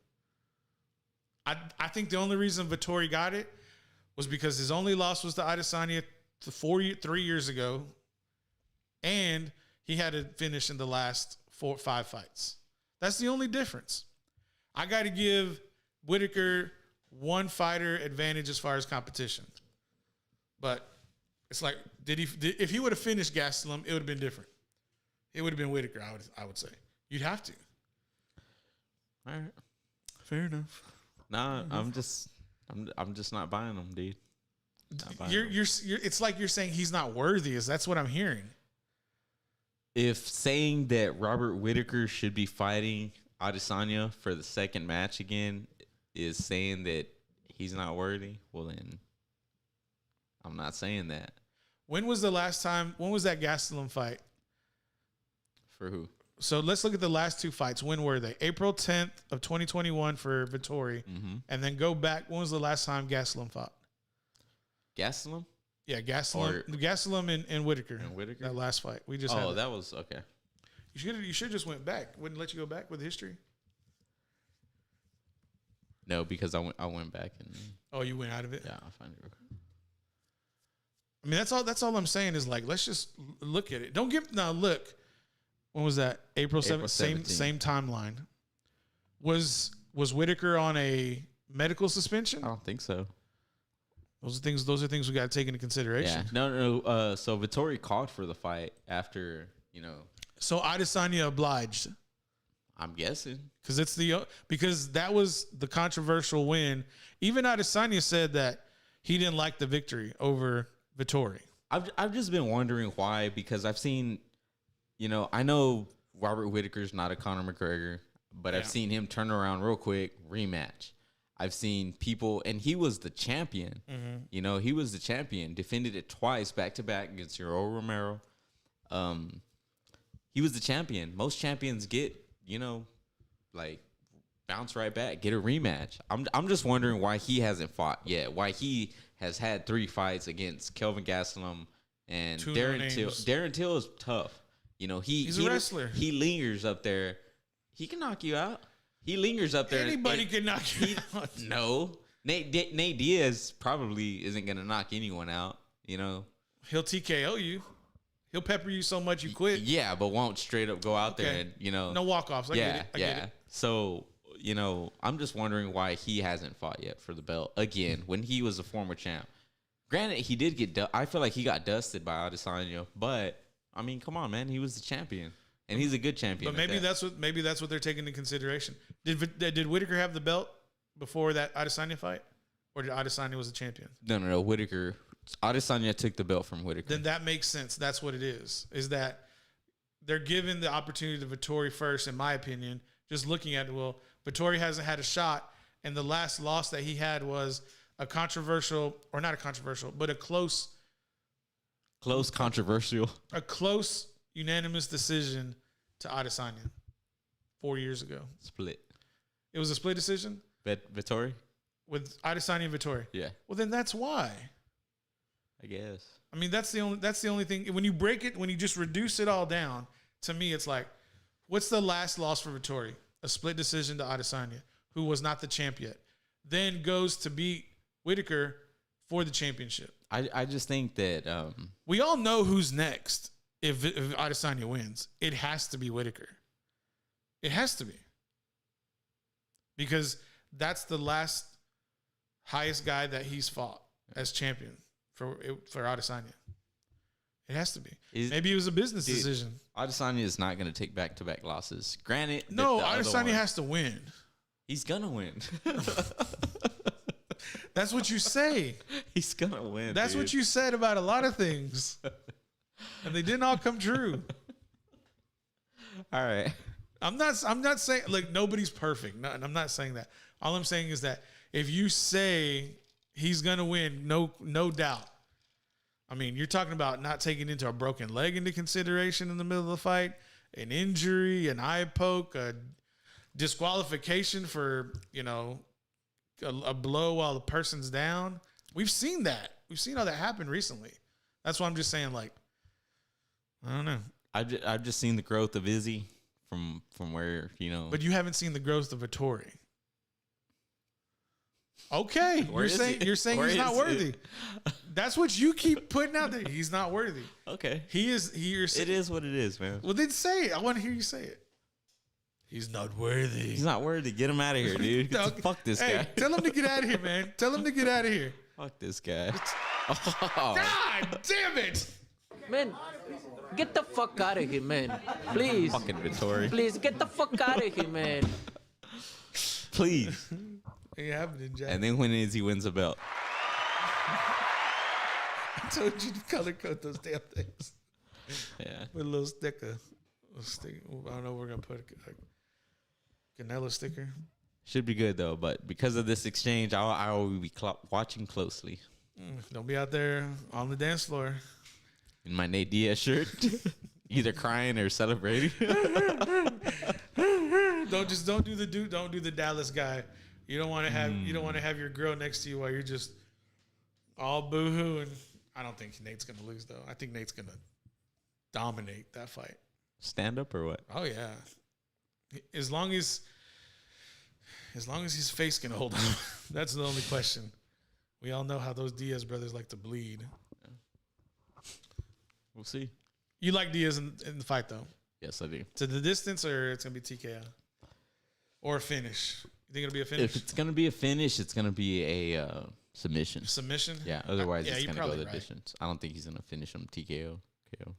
I think the only reason Vettori got it was because his only loss was to Adesanya 3 years ago, and he had to finish in the last 5 fights. That's the only difference. I got to give Whitaker one fighter advantage as far as competition. But it's like, if he would have finished Gastelum, it would have been different. It would have been Whitaker, I would say. You'd have to. All right. Fair enough. Nah, I'm just not buying them, dude. You're it's like you're saying he's not worthy. That's what I'm hearing. If saying that Robert Whitaker should be fighting Adesanya for the second match again is saying that he's not worthy, well then I'm not saying that. When was the last time? When was that Gastelum fight? For who? So let's look at the last 2 fights. When were they? April 10th of 2021 for Vettori, and then go back. When was the last time Gastelum fought? Gastelum? Yeah, Gastelum and Whitaker. And Whitaker? That last fight. We just had Oh, that was okay. You should just went back. Wouldn't let you go back with history. No, because I went back and Oh, you went out of it. yeah, I'll find it real quick. I mean, that's all I'm saying is like, let's just look at it. Don't give now. Look, when was that? April 7th. Same timeline. Was Whitaker on a medical suspension? I don't think so. Those are things we got to take into consideration. Yeah. No. So Vettori called for the fight after, So Adesanya obliged I'm guessing. because that was the controversial win. Even Adesanya said that he didn't like the victory over Vettori. I've just been wondering why, because I've seen, I know Robert Whitaker's not a Conor McGregor, but I've seen him turn around real quick, rematch. I've seen people, and he was the champion. Mm-hmm. He was the champion, defended it twice back to back against Yoel Romero. He was the champion. Most champions get, like bounce right back, get a rematch. I'm just wondering why he hasn't fought yet. Why he has had 3 fights against Kelvin Gastelum and Darren Till. Darren Till is tough. He's a wrestler. He lingers up there. He can knock you out. He lingers up there. Anybody can knock you out. No. Nate Diaz probably isn't going to knock anyone out, He'll TKO you. He'll pepper you so much you quit. Yeah, but won't straight up go out there and, No walk-offs. I get it. So, I'm just wondering why he hasn't fought yet for the belt again when he was a former champ. Granted, he did get I feel like he got dusted by Adesanya, but, I mean, come on, man. He was the champion. And he's a good champion. But maybe that's what they're taking into consideration. Did Whitaker have the belt before that Adesanya fight, or did Adesanya was the champion? No. Whitaker, Adesanya took the belt from Whitaker. Then that makes sense. That's what it is. Is that they're giving the opportunity to Vettori first, in my opinion. Just looking at it, Vettori hasn't had a shot, and the last loss that he had was a controversial, or not a controversial, but a close unanimous decision to Adesanya 4 years ago. Split. It was a split decision? Vettori? With Adesanya and Vettori? Yeah. Well, then that's why. I guess. I mean, that's the only thing. When you break it, when you just reduce it all down, to me, it's like, what's the last loss for Vettori? A split decision to Adesanya, who was not the champ yet. Then goes to beat Whitaker for the championship. I just think that... we all know who's next. If Adesanya wins, it has to be Whitaker. It has to be. Because that's the last highest guy that he's fought as champion for Adesanya. It has to be. Maybe it was a business decision. Adesanya is not going to take back-to-back losses. Granted, no, Adesanya has to win. He's going to win. That's what you say. He's going to win. That's what you said about a lot of things. And they didn't all come true. All right. I'm not saying like nobody's perfect. No, I'm not saying that. All I'm saying is that if you say he's gonna win, no doubt. I mean, you're talking about not taking into a broken leg into consideration in the middle of the fight, an injury, an eye poke, a disqualification for, a blow while the person's down. We've seen that. We've seen how that happen recently. That's why I'm just saying, like, I don't know. I've just seen the growth of Izzy from where, But you haven't seen the growth of Vettori. Okay. You're saying he's not worthy. That's what you keep putting out there. He's not worthy. Okay. It is what it is, man. Well, then say it. I want to hear you say it. He's not worthy. He's not worthy. Get him out of here, dude. Fuck this guy. Tell him to get out of here, man. Tell him to get out of here. Fuck this guy. God damn it. Man, get the fuck out of here, man. Please. Fucking Vettori. Please, get the fuck out of here, man. Please. Ain't happening, Jack. And then when Izzy wins a belt. I told you to color code those damn things. Yeah. With a little sticker. I don't know where we're going to put it. Canelo sticker. Should be good though, but because of this exchange, I will be watching closely. Don't be out there on the dance floor In my Nate Diaz shirt, either crying or celebrating. Don't do the Dallas guy. You don't want to have your girl next to you while you're just all boohoo. And I don't think Nate's gonna lose though. I think Nate's gonna dominate that fight. Stand up or what? Oh yeah, as long as his face can hold on. That's the only question. We all know how those Diaz brothers like to bleed. We'll see. You like Diaz in the fight though? Yes, I do. To the distance, or it's gonna be TKO or a finish? You think it'll be a finish? If it's gonna be a finish, it's gonna be a submission. Submission? Yeah. Otherwise, Yeah, it's you're gonna go probably the right. distance. I don't think he's gonna finish him TKO. KO.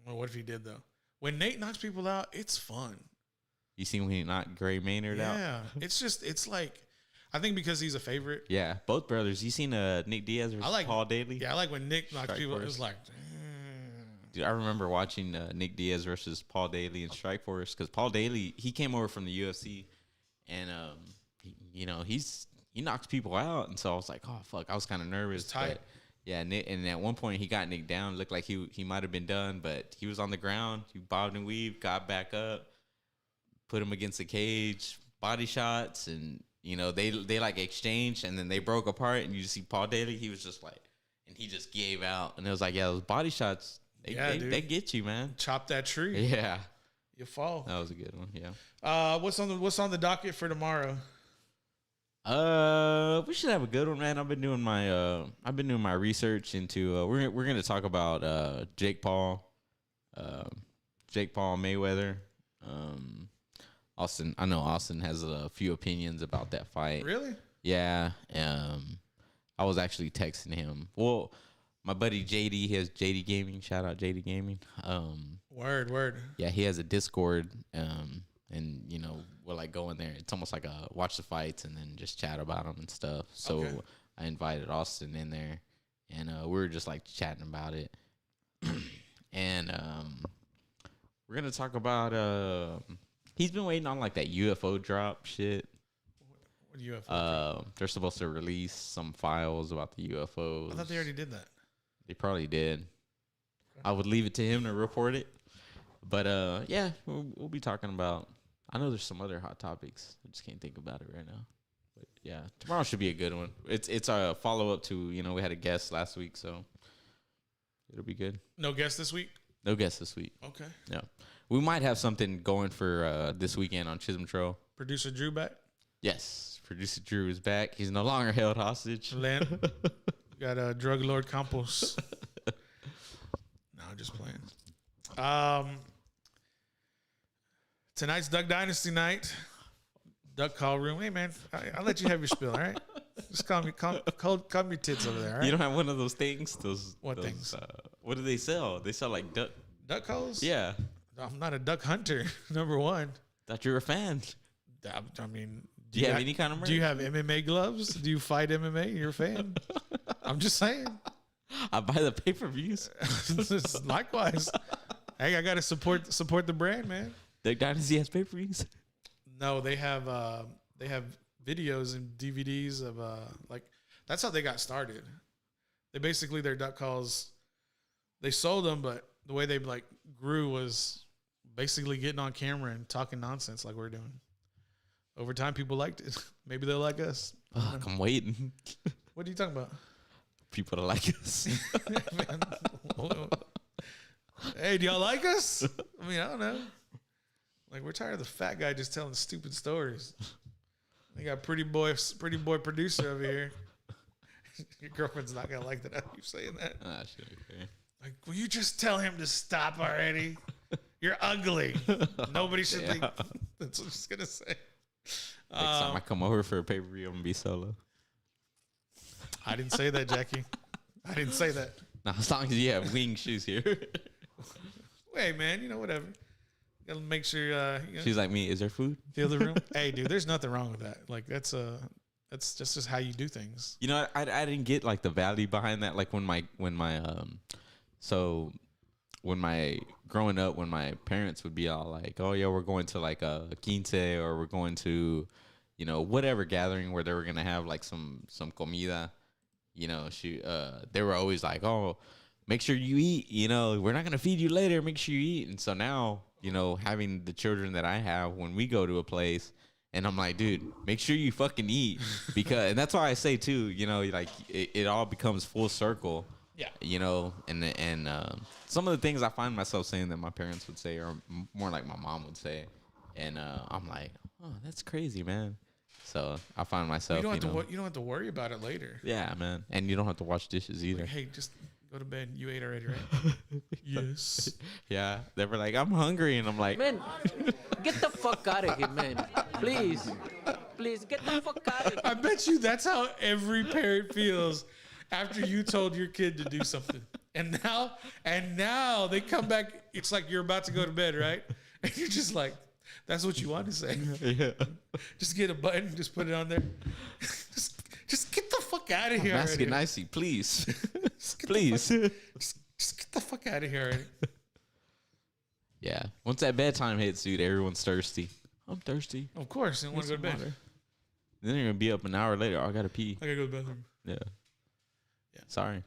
Well, what if he did though? When Nate knocks people out, it's fun. You seen when he knocked Gray Maynard out? Yeah, it's like, I think because he's a favorite. Yeah, both brothers. You seen Nick Diaz versus Paul Daly? Yeah, I like when Nick knocks people. It was like, Dude, I remember watching Nick Diaz versus Paul Daly in Strikeforce because Paul Daly, he came over from the UFC, and he knocks people out, and so I was like, oh fuck, I was kind of nervous. It's tight. But yeah, Nick, and at one point he got Nick down. It looked like he might have been done, but he was on the ground. He bobbed and weaved, got back up, put him against the cage, body shots, and they like exchanged, and then they broke apart, and you just see Paul Daly. He was just like, and he just gave out, and it was like, yeah, those body shots. They get you, man. chop that tree. Yeah, You fall. that was a good one. Yeah. What's on the docket for tomorrow? We should have a good one, man. I've been doing my research into. We're gonna talk about Jake Paul Mayweather. Austin. I know Austin has a few opinions about that fight. Really? Yeah. I was actually texting him. Well, my buddy JD, he has JD Gaming. Shout out JD Gaming. Word. Yeah, he has a Discord. And we'll like go in there. It's almost like a watch the fights and then just chat about them and stuff. So Okay. I invited Austin in there, and we were just like chatting about it. And we're gonna talk about. He's been waiting on like that UFO drop shit. What UFO? They're supposed to release some files about the UFOs. I thought they already did that. They probably did. I would leave it to him to report it. But yeah, we'll be talking about. I know there's some other hot topics. I just can't think about it right now. But yeah, tomorrow should be a good one. It's a follow up to we had a guest last week, so it'll be good. No guest this week? No guest this week. Okay. Yeah, we might have something going for this weekend on Chisholm Trail. Producer Drew back? Yes, producer Drew is back. He's no longer held hostage. Len? Got Drug Lord Campos. No, I'm just playing. Tonight's Duck Dynasty night. Duck call room. Hey, man, I'll let you have your spill, all right? Just calm your tits over there, all right? You don't have one of those things? Those things? What do they sell? They sell like duck. Duck calls? Yeah. I'm not a duck hunter, number one. Thought you were a fan. I mean, Do you have any kind of merch? Do you have MMA gloves? Do you fight MMA? You're a fan. I'm just saying. I buy the pay-per-views. Likewise. Hey, I got to support the brand, man. Duck Dynasty has pay-per-views? No, they have videos and DVDs of like that's how they got started. They basically their duck calls, they sold them, but the way they like grew was basically getting on camera and talking nonsense like we're doing. Over time, people liked it. Maybe they'll like us. Fuck, I'm waiting. What are you talking about? People to like us. Hey, do y'all like us? I mean, I don't know. Like, we're tired of the fat guy just telling stupid stories. They got pretty boy producer over here. Your girlfriend's not gonna like that. You saying that? Should be fair. Like, will you just tell him to stop already? You're ugly. Nobody should think. That's what she's gonna say. Next time I come over for a pay-per-view, I'm gonna be solo. I didn't say that, Jackie. I didn't say that. Now, as long as you have wing shoes here. Hey, man, whatever. Gotta make sure. She's like me. Is there food? Feel the room. Hey, dude, there's nothing wrong with that. Like that's just how you do things. I didn't get like the value behind that. Like when my so when my growing up, when my parents would be all like, "Oh yeah, we're going to like a quince, or we're going to, you know, whatever gathering where they were gonna have like some comida," you know, they were always like, "Oh, make sure you eat. You know, we're not gonna feed you later. Make sure you eat." And so now, you know, having the children that I have, when we go to a place, and I'm like, dude, make sure you fucking eat, because, and that's why I say too, you know, like it all becomes full circle. Yeah. You know, and some of the things I find myself saying that my parents would say, or more like my mom would say, and I'm like, oh, that's crazy, man. So I find myself, you don't have to worry about it later. Yeah, man, and you don't have to wash dishes either. Like, hey, just go to bed. You ate already, right? Yes. Yeah, they were like, I'm hungry, and I'm like, Man, get the fuck out of here, man. Please, get the fuck out of here. I bet you that's how every parent feels after you told your kid to do something. And now they come back. It's like you're about to go to bed, right? And you're just like, that's what you want to say. yeah. Just get a button, just put it on there. just get the fuck out of here Ask already. it nicely, please. Just Please. just get the fuck out of here already. Yeah. Once that bedtime hits, dude, everyone's thirsty. I'm thirsty. Of course, they want to go to bed. Water. Then you're gonna be up an hour later. Oh, I gotta pee. I gotta go to the bathroom. Yeah. Yeah. Sorry.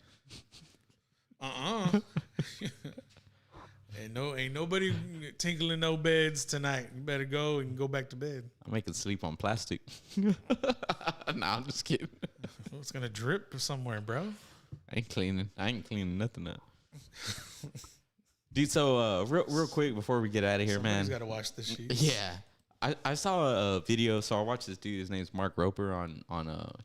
Ain't nobody tinkling no beds tonight. You better go and go back to bed. I'm making sleep on plastic. Nah, I'm just kidding. It's gonna drip somewhere, bro. I ain't cleaning nothing up. Dude, so real quick before we get out of here, Somebody's man. gotta watch this shit. Yeah. I saw a video, so I watched this dude. His name's Mark Roper on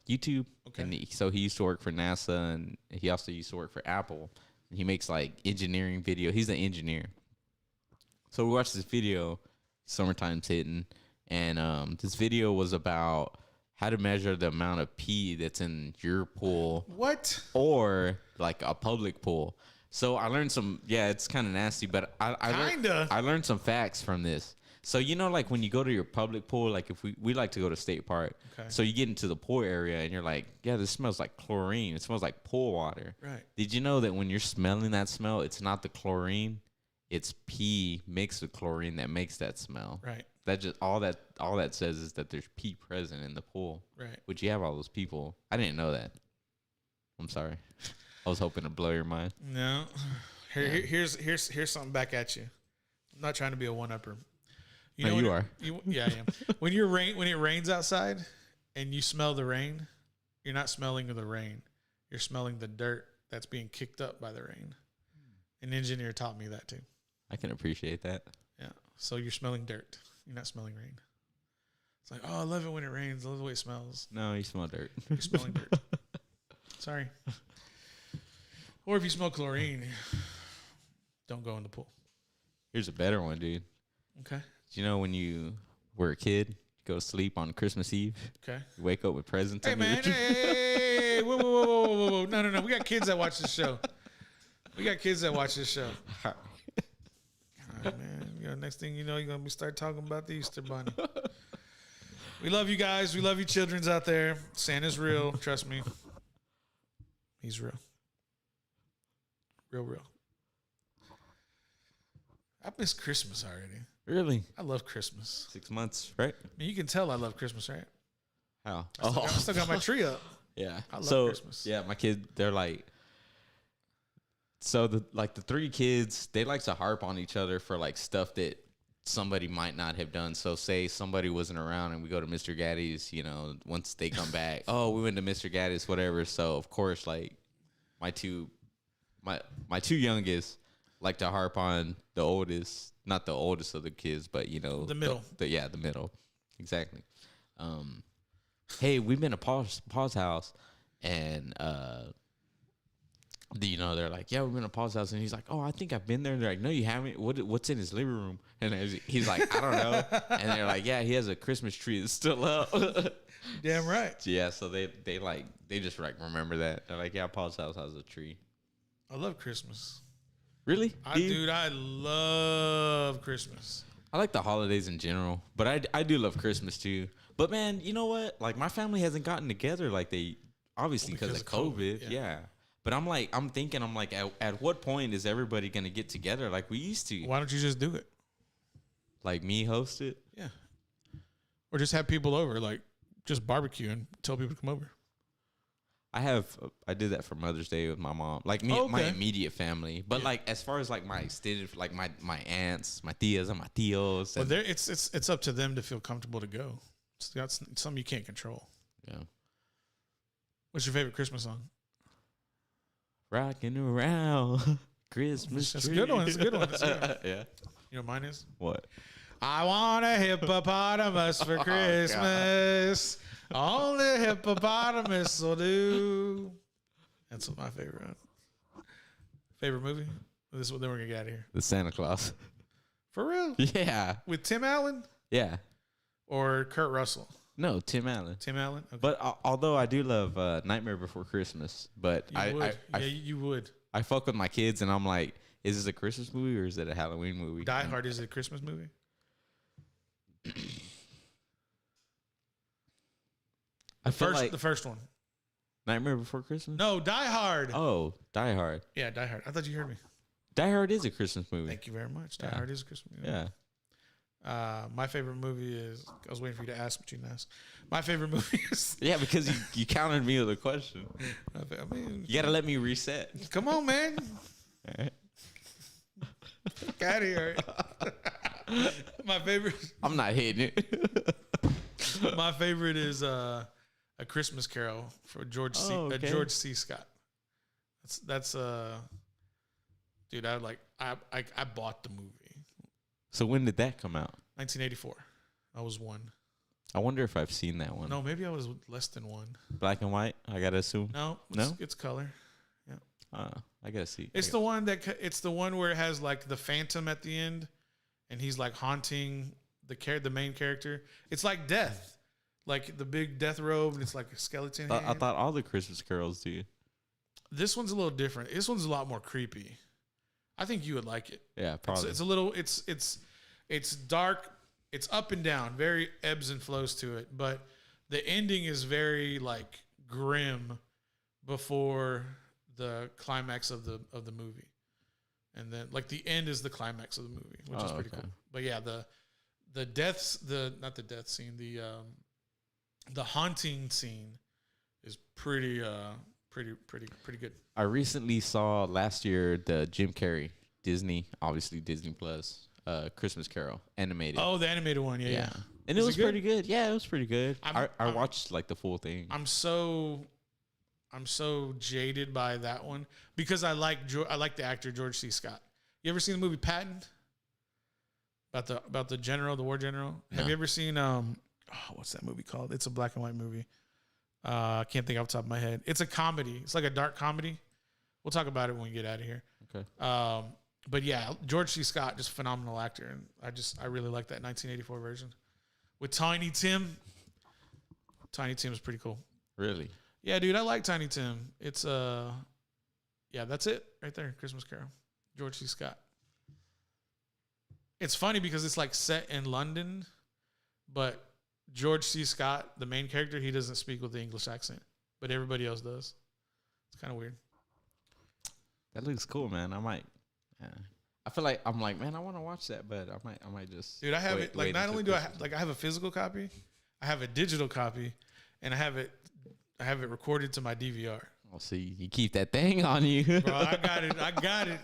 YouTube. Okay. And he used to work for NASA, and he also used to work for Apple. And he makes like engineering video. He's an engineer. So we watched this video, summertime's hitting, and this video was about how to measure the amount of pee that's in your pool. What? Or like a public pool. So I learned it's kind of nasty, but I learned some facts from this. So, you know, like when you go to your public pool, like if we like to go to State Park. Okay. So you get into the pool area and you're like, yeah, this smells like chlorine. It smells like pool water. Right. Did you know that when you're smelling that smell, it's not the chlorine, it's pee mixed with chlorine that makes that smell. Right. That just all that says is that there's pee present in the pool. Right. Which you have all those people. I didn't know that. I'm sorry. I was hoping to blow your mind. No. Here's something back at you. I'm not trying to be a one-upper. You are. Yeah, I am. When it rains outside and you smell the rain, you're not smelling the rain. You're smelling the dirt that's being kicked up by the rain. An engineer taught me that too. I can appreciate that. Yeah. So you're smelling dirt. You're not smelling rain. It's like, oh, I love it when it rains. I love the way it smells. No, you smell dirt. You're smelling dirt. Sorry. Or if you smell chlorine, don't go in the pool. Here's a better one, dude. Okay. Do you know when you were a kid, you go to sleep on Christmas Eve? Okay. You wake up with presents. Hey, under man. the tree? Hey. Whoa. No. We got kids that watch this show. God, man. Next thing you know, you're going to start talking about the Easter Bunny. We love you guys. We love you childrens out there. Santa's real. Trust me. He's real. Real. I miss Christmas already. Really? I love Christmas. 6 months, right? I mean, you can tell I love Christmas, right? How? I still got my tree up. Yeah. I love Christmas. Yeah, my kid, they're like, so the three kids, they like to harp on each other for like stuff that somebody might not have done. So say somebody wasn't around and we go to Mr. Gaddy's, you know, once they come back, oh, we went to Mr. Gaddy's, whatever. So of course, like my two youngest like to harp on the oldest, not the oldest of the kids, but you know, the middle. The middle. Exactly. Hey, we've been to Paul's house, and you know, they're like, yeah, we've been to Paul's house, and he's like, oh, I think I've been there. They're like, no, you haven't. What's in his living room? And he's like, I don't know. And they're like, yeah, he has a Christmas tree that's still up. Damn right. Yeah, so they just like remember that. They're like, yeah, Paul's house has a tree. I love Christmas. Really? I love Christmas. I like the holidays in general, but I do love Christmas too. But man, you know what? Like my family hasn't gotten together like they obviously because of COVID. Yeah. But I'm thinking, at what point is everybody gonna get together like we used to? Why don't you just do it? Like me host it? Yeah. Or just have people over, like just barbecue and tell people to come over. I did that for Mother's Day with my mom, like me, my immediate family. But like as far as like my extended, like my aunts, my tias, and my tios. Well, it's up to them to feel comfortable to go. It's something you can't control. Yeah. What's your favorite Christmas song? Rocking around Christmas That's a tree. good one. It's a good one. It's a good one. Yeah. You know what mine is? What? I want a hippopotamus for Christmas. Only hippopotamus will do. That's what my favorite one. Favorite movie? This is what then we're gonna get out of here. The Santa Claus. For real? Yeah. With Tim Allen Yeah. or Kurt Russell? No, Tim Allen. Tim Allen. Okay. But although I do love Nightmare Before Christmas, but you would. I fuck with my kids and I'm like, is this a Christmas movie or is it a Halloween movie? Die Hard is a Christmas movie. I feel like The first one. Nightmare Before Christmas? No, Die Hard. Oh, Die Hard. Yeah, Die Hard. I thought you heard me. Die Hard is a Christmas movie. Thank you very much. Die Yeah. Hard is a Christmas movie. Yeah. My favorite movie is. I was waiting for you to ask what you didn't ask. My favorite movie is. Yeah, because you countered me with a question. I mean, You got to let me reset. come on, man. All right. Get out of here. My favorite. I'm not hitting it. My favorite is A Christmas Carol for George C. Oh, okay. George C. Scott. That's dude. I bought the movie. So when did that come out? 1984. I was one. I wonder if I've seen that one. No, maybe I was less than one. Black and white, I got to assume. No, No? it's color. I got to see. It's the one where it has like the Phantom at the end, and he's like haunting the main character. It's like Death, like the big death robe, and it's like a skeleton. I thought all the Christmas carols do. This one's a little different. This one's a lot more creepy. I think you would like it. Yeah, probably. It's a little. It's dark. It's up and down. Very ebbs and flows to it. But the ending is very like grim before the climax of the movie, and then like the end is the climax of the movie, which is pretty cool. But yeah, the deaths, not the death scene, the haunting scene is pretty good. I recently saw last year the Jim Carrey Disney Plus Christmas Carol animated. Oh, the animated one, yeah. And it was pretty good. Yeah, it was pretty good. I watched like the full thing. I'm so jaded by that one because I like the actor George C. Scott. You ever seen the movie Patton? About the general, the war general? No. Have you ever seen what's that movie called? It's a black and white movie. I can't think off the top of my head. It's a comedy. It's like a dark comedy. We'll talk about it when we get out of here. Okay. But yeah, George C. Scott, just phenomenal actor, and I really like that 1984 version with Tiny Tim. Tiny Tim is pretty cool. Really? Yeah, dude, I like Tiny Tim. It's yeah, that's it right there. Christmas Carol, George C. Scott. It's funny because it's like set in London, but George C. Scott, the main character, he doesn't speak with the English accent, but everybody else does. It's kind of weird. That looks cool, man. I might. Yeah. I feel like I'm like, man, I want to watch that, but I might just. Dude, I have it. Like, not only do I have a physical copy, I have a digital copy, and I have it recorded to my DVR. I'll see. You keep that thing on you, bro. I got it.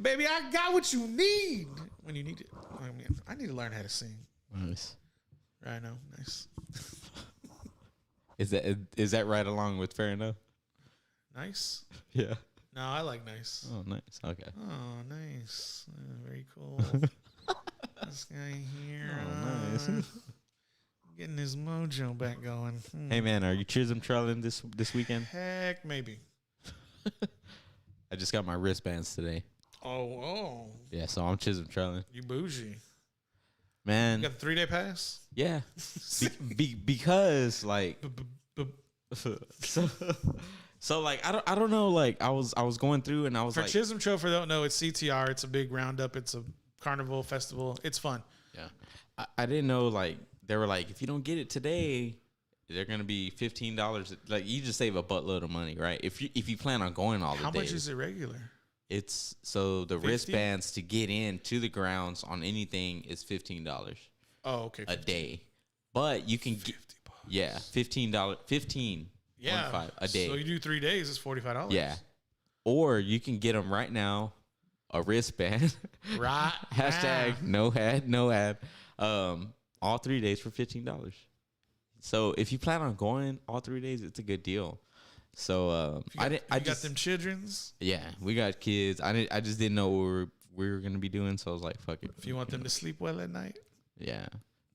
Baby, I got what you need when you need it. I mean, I need to learn how to sing. Nice. I know. Nice. Is that right along with fair enough? Nice. Yeah. No, I like nice. Oh, nice. Okay. Oh, nice. Very cool. This guy here. Oh, nice. Getting his mojo back going. Hey, man, are you chisholm trolling this weekend? Heck, maybe. I just got my wristbands today. Oh. Yeah, so I'm chisholm trolling. You bougie. Man. You got the 3-day pass? Yeah. Because, like... So like I don't know, like I was going through and I was for like, Chisholm Trail, for don't know, it's CTR. It's a big roundup. It's a carnival festival. It's fun. Yeah, I didn't know, like they were like, if you don't get it today, they're gonna be $15. Like you just save a buttload of money, right? If you plan on going all the How days. much is it regular? It's so the 50? wristbands to get into the grounds on anything is $15 Oh, okay. a day, but you can get $15, 15 a day. So you do 3 days, it's $45. Yeah, or you can get them right now, a wristband. Right. Hashtag no ad. All 3 days for $15. So if you plan on going all 3 days, it's a good deal. So I got them childrens. Yeah, we got kids. I just didn't know what we were gonna be doing, so I was like, fuck it. If you want them to sleep well at night. Yeah,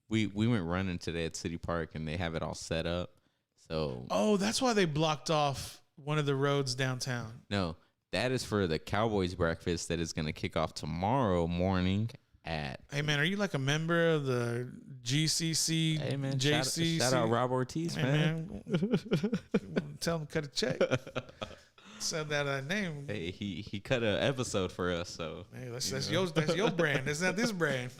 we went running today at City Park, and they have it all set up. So that's why they blocked off one of the roads downtown. no, that is for the Cowboys breakfast that is gonna kick off tomorrow morning at. Hey man, are you like a member of the GCC? Hey man, JCC? shout out Rob Ortiz, Hey, man. Tell him to cut a check. Said that name. Hey, he cut an episode for us, so Hey, that's your brand. That's not this brand.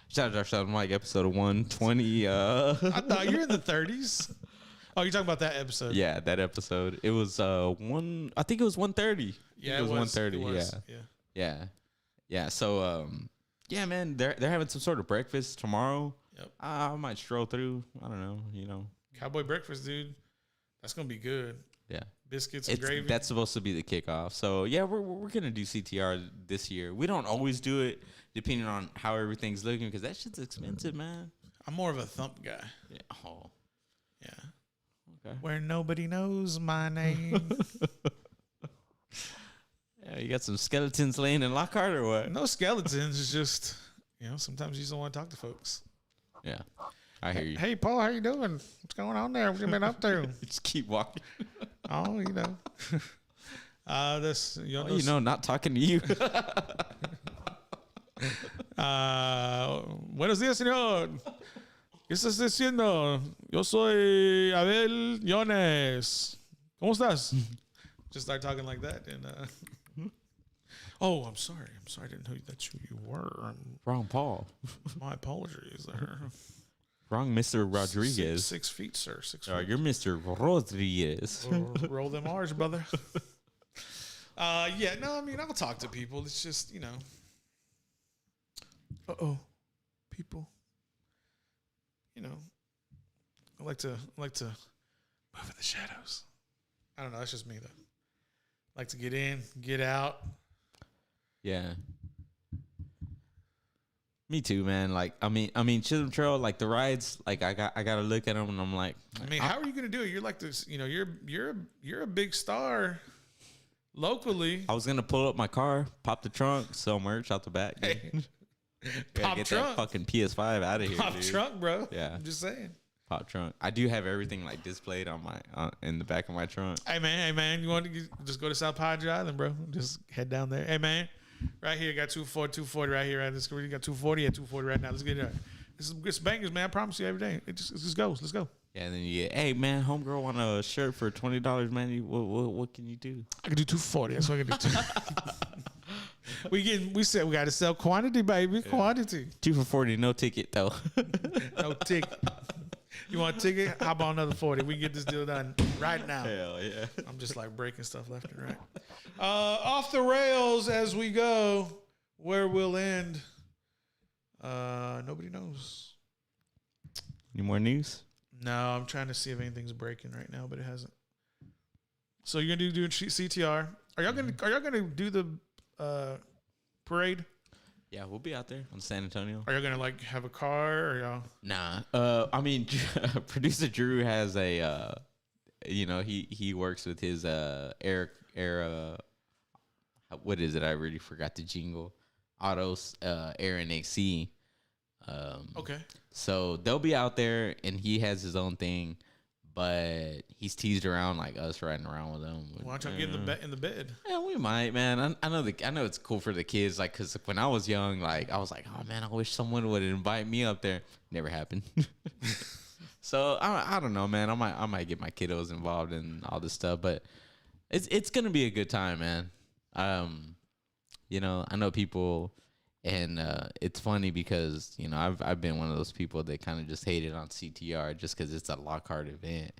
shout out Mike, episode 120. I thought you're in the 30s. Oh, you're talking about that episode? Yeah, that episode. It was I think it was 130. Yeah, it was 130. It was. Yeah. So yeah, man, they're having some sort of breakfast tomorrow. Yep. I might stroll through. I don't know. Cowboy breakfast, dude. That's gonna be good. Yeah. Biscuits and gravy. That's supposed to be the kickoff. So yeah, we're gonna do CTR this year. We don't always do it depending on how everything's looking because that shit's expensive, man. I'm more of a thump guy. Yeah. Oh. Yeah. Okay. Where nobody knows my name. Yeah, you got some skeletons laying in Lockhart or what? No skeletons. It's just sometimes you just don't want to talk to folks. Yeah. I hear you. Hey Paul, how you doing? What's going on there? What you been up to? Just keep walking. Oh, Not talking to you. Buenos días, señor. ¿Qué estás diciendo? Yo soy Abel Yones. ¿Cómo estás? Just start talking like that, and I'm sorry. I didn't know that's who you were. Wrong Paul. My apologies there. Wrong Mr. Rodriguez. 6 feet, sir. 6 feet. You're Mr. Rodriguez. Roll them R's, brother. I'll talk to people. It's just, people. I like to move in the shadows. I don't know. That's just me, though. I like to get in, get out. Yeah. Me too, man. Like, I mean, Chisholm Trail, like the rides, like I gotta look at them, and I'm like, how are you gonna do it? You're like this, you're a big star locally. I was gonna pull up my car, pop the trunk, sell merch out the back. Hey. Pop get trunk. that fucking PS5 out of here. Pop dude. trunk, bro. Yeah. I'm just saying. Pop trunk. I do have everything like displayed on my in the back of my trunk. Hey man, you want to just go to South Padre Island, bro? Just head down there. Hey man, right here, got 240 right here. Right, this you got 240 at 240 right now. Let's get it. It's bangers, man. I promise you every day. It just goes. Let's go. Yeah, and then you get, hey man, homegirl want a shirt for $20, man. What can you do? I can do 240. That's what I can do. We said we got to sell quantity, baby. Yeah. Quantity. 2 for $40, no ticket though. No ticket. You want a ticket? How about another 40? We can get this deal done right now. Hell yeah. I'm just like breaking stuff left and right. Off the rails as we go. Where we'll end, nobody knows. Any more news? No, I'm trying to see if anything's breaking right now, but it hasn't. So you're gonna do CTR? Are y'all gonna do the parade? Yeah, we'll be out there on San Antonio. Are y'all gonna like have a car or y'all? Nah. I mean, producer Drew has a, he works with his air. What is it? I already forgot the jingle. Autos, Aaron AC. Okay. So they'll be out there, and he has his own thing, but he's teased around like us riding around with him. Why don't y'all get in the bed? Yeah, we might, man. I know it's cool for the kids, like, cause when I was young, like I was like, oh man, I wish someone would invite me up there. Never happened. So I don't know, man. I might get my kiddos involved in all this stuff, but it's gonna be a good time, man. I know people. And it's funny because, you know, I've been one of those people that kind of just hated on CTR just because it's a Lockhart event.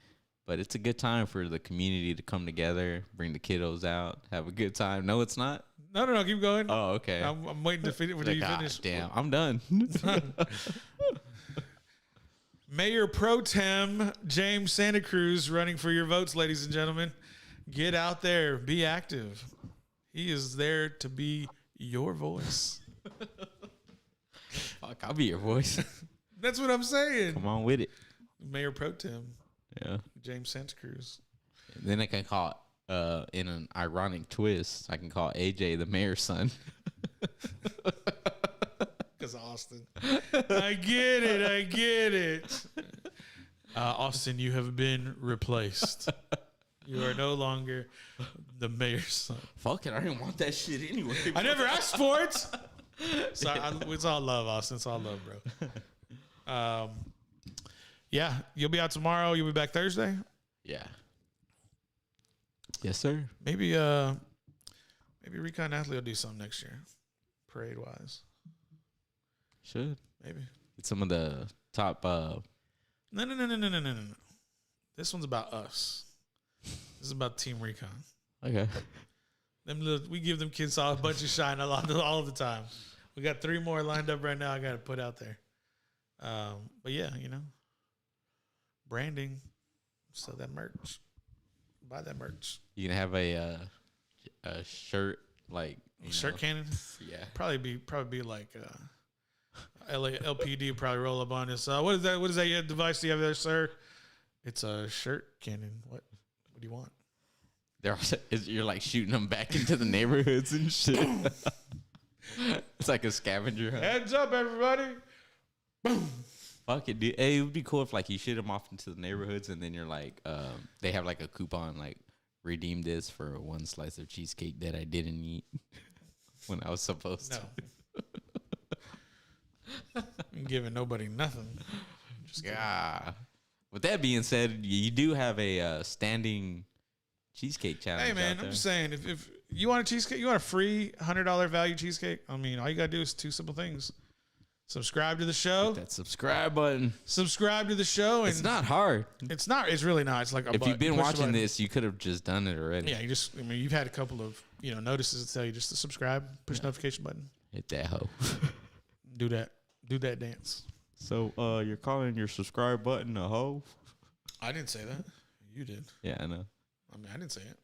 But it's a good time for the community to come together, bring the kiddos out, have a good time. No, it's not? No, keep going. Oh, okay. I'm waiting to finish. When you finish? Damn, I'm done. Mayor Pro Tem James Santa Cruz running for your votes, ladies and gentlemen. Get out there. Be active. He is there to be your voice. Fuck, I'll be your voice. That's what I'm saying. Come on with it. Mayor Pro Tem. Yeah. James Santa Cruz. And then I can call in an ironic twist, I can call AJ the mayor's son. Because Austin. I get it. Austin, you have been replaced. You are no longer the mayor's son. Fuck it, I didn't want that shit anyway. I never asked for it. Sorry, it's all love, Austin. It's all love, bro. Yeah, you'll be out tomorrow. You'll be back Thursday. Yeah. Yes, sir. Maybe Recon Athlete will do something next year, parade wise. Should Maybe get some of the top. No. This one's about us. This is about Team Recon. Okay. We give them kids all a bunch of shine all the time. We got 3 more lined up right now. I got to put out there. But yeah, you know, branding, sell that merch, buy that merch. You gonna have a shirt like shirt cannon? Yeah. Probably be like LPD. Probably roll up on this. What is that? What is that device you have there, sir? It's a shirt cannon. What do you want? You're like shooting them back into the neighborhoods and shit. It's like a scavenger hunt. Heads up, everybody! Boom. Fuck it, dude. Hey, it would be cool if like you shoot them off into the neighborhoods and then you're like, they have like a coupon like redeem this for 1 slice of cheesecake that I didn't eat when I was supposed to. I'm giving nobody nothing. Just yeah. With that being said, you do have a standing cheesecake challenge. Hey man, I'm just saying, if you want a cheesecake, you want a free $100 value cheesecake. I mean, all you gotta do is 2 simple things: subscribe to the show. Hit that subscribe button. Subscribe to the show. And it's not hard. It's not. It's really not. It's like if you've been watching this, you could have just done it already. Yeah, you've had a couple of notices that tell you just to subscribe, push notification button, hit that hoe. Do that dance. So you're calling your subscribe button a hoe? I didn't say that. You did. Yeah, I know. I mean, I didn't say it.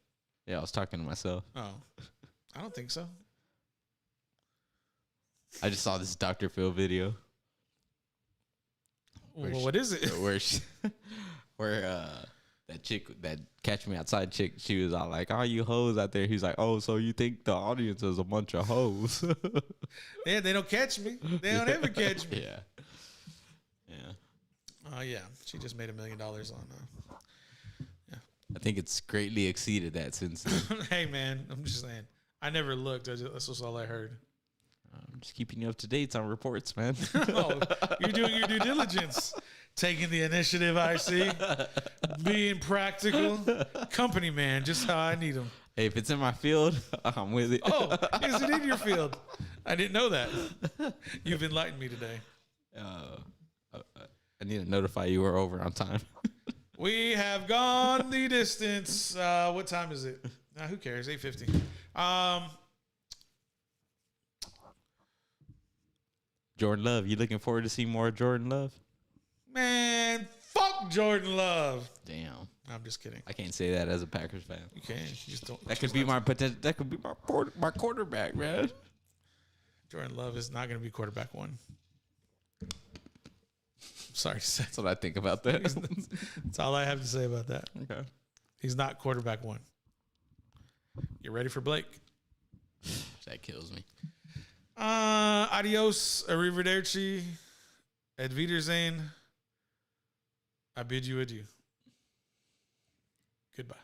Yeah, I was talking to myself. Oh, I don't think so. I just saw this Dr. Phil video. Well, what is it? Where that chick, that Catch Me Outside chick, she was all like, "All you hoes out there." He's like, "Oh, so you think the audience is a bunch of hoes?" Yeah, they don't catch me. They don't ever catch me. Yeah. Oh yeah, she just made $1 million on. I think it's greatly exceeded that since. Hey man, I'm just saying. I never looked. That's just all I heard. I'm just keeping you up to date on reports, man. Oh, you're doing your due diligence, taking the initiative. I see, being practical, company man, just how I need them. Hey, if it's in my field, I'm with it. Oh, is it in your field? I didn't know that. You've enlightened me today. I need to notify you we're over on time. We have gone the distance. What time is it? Who cares? 8:50. Jordan Love, you looking forward to see more Jordan Love? Man, fuck Jordan Love. Damn, I'm just kidding. I can't say that as a Packers fan. You can. You just don't. That could be my potential. That could be my quarterback, man. Jordan Love is not going to be quarterback 1. Sorry to say. That's what I think about that. That's all I have to say about that. Okay. He's not quarterback 1. You ready for Blake? That kills me. Adios, arrivederci, et wiedersehen. I bid you adieu. Goodbye.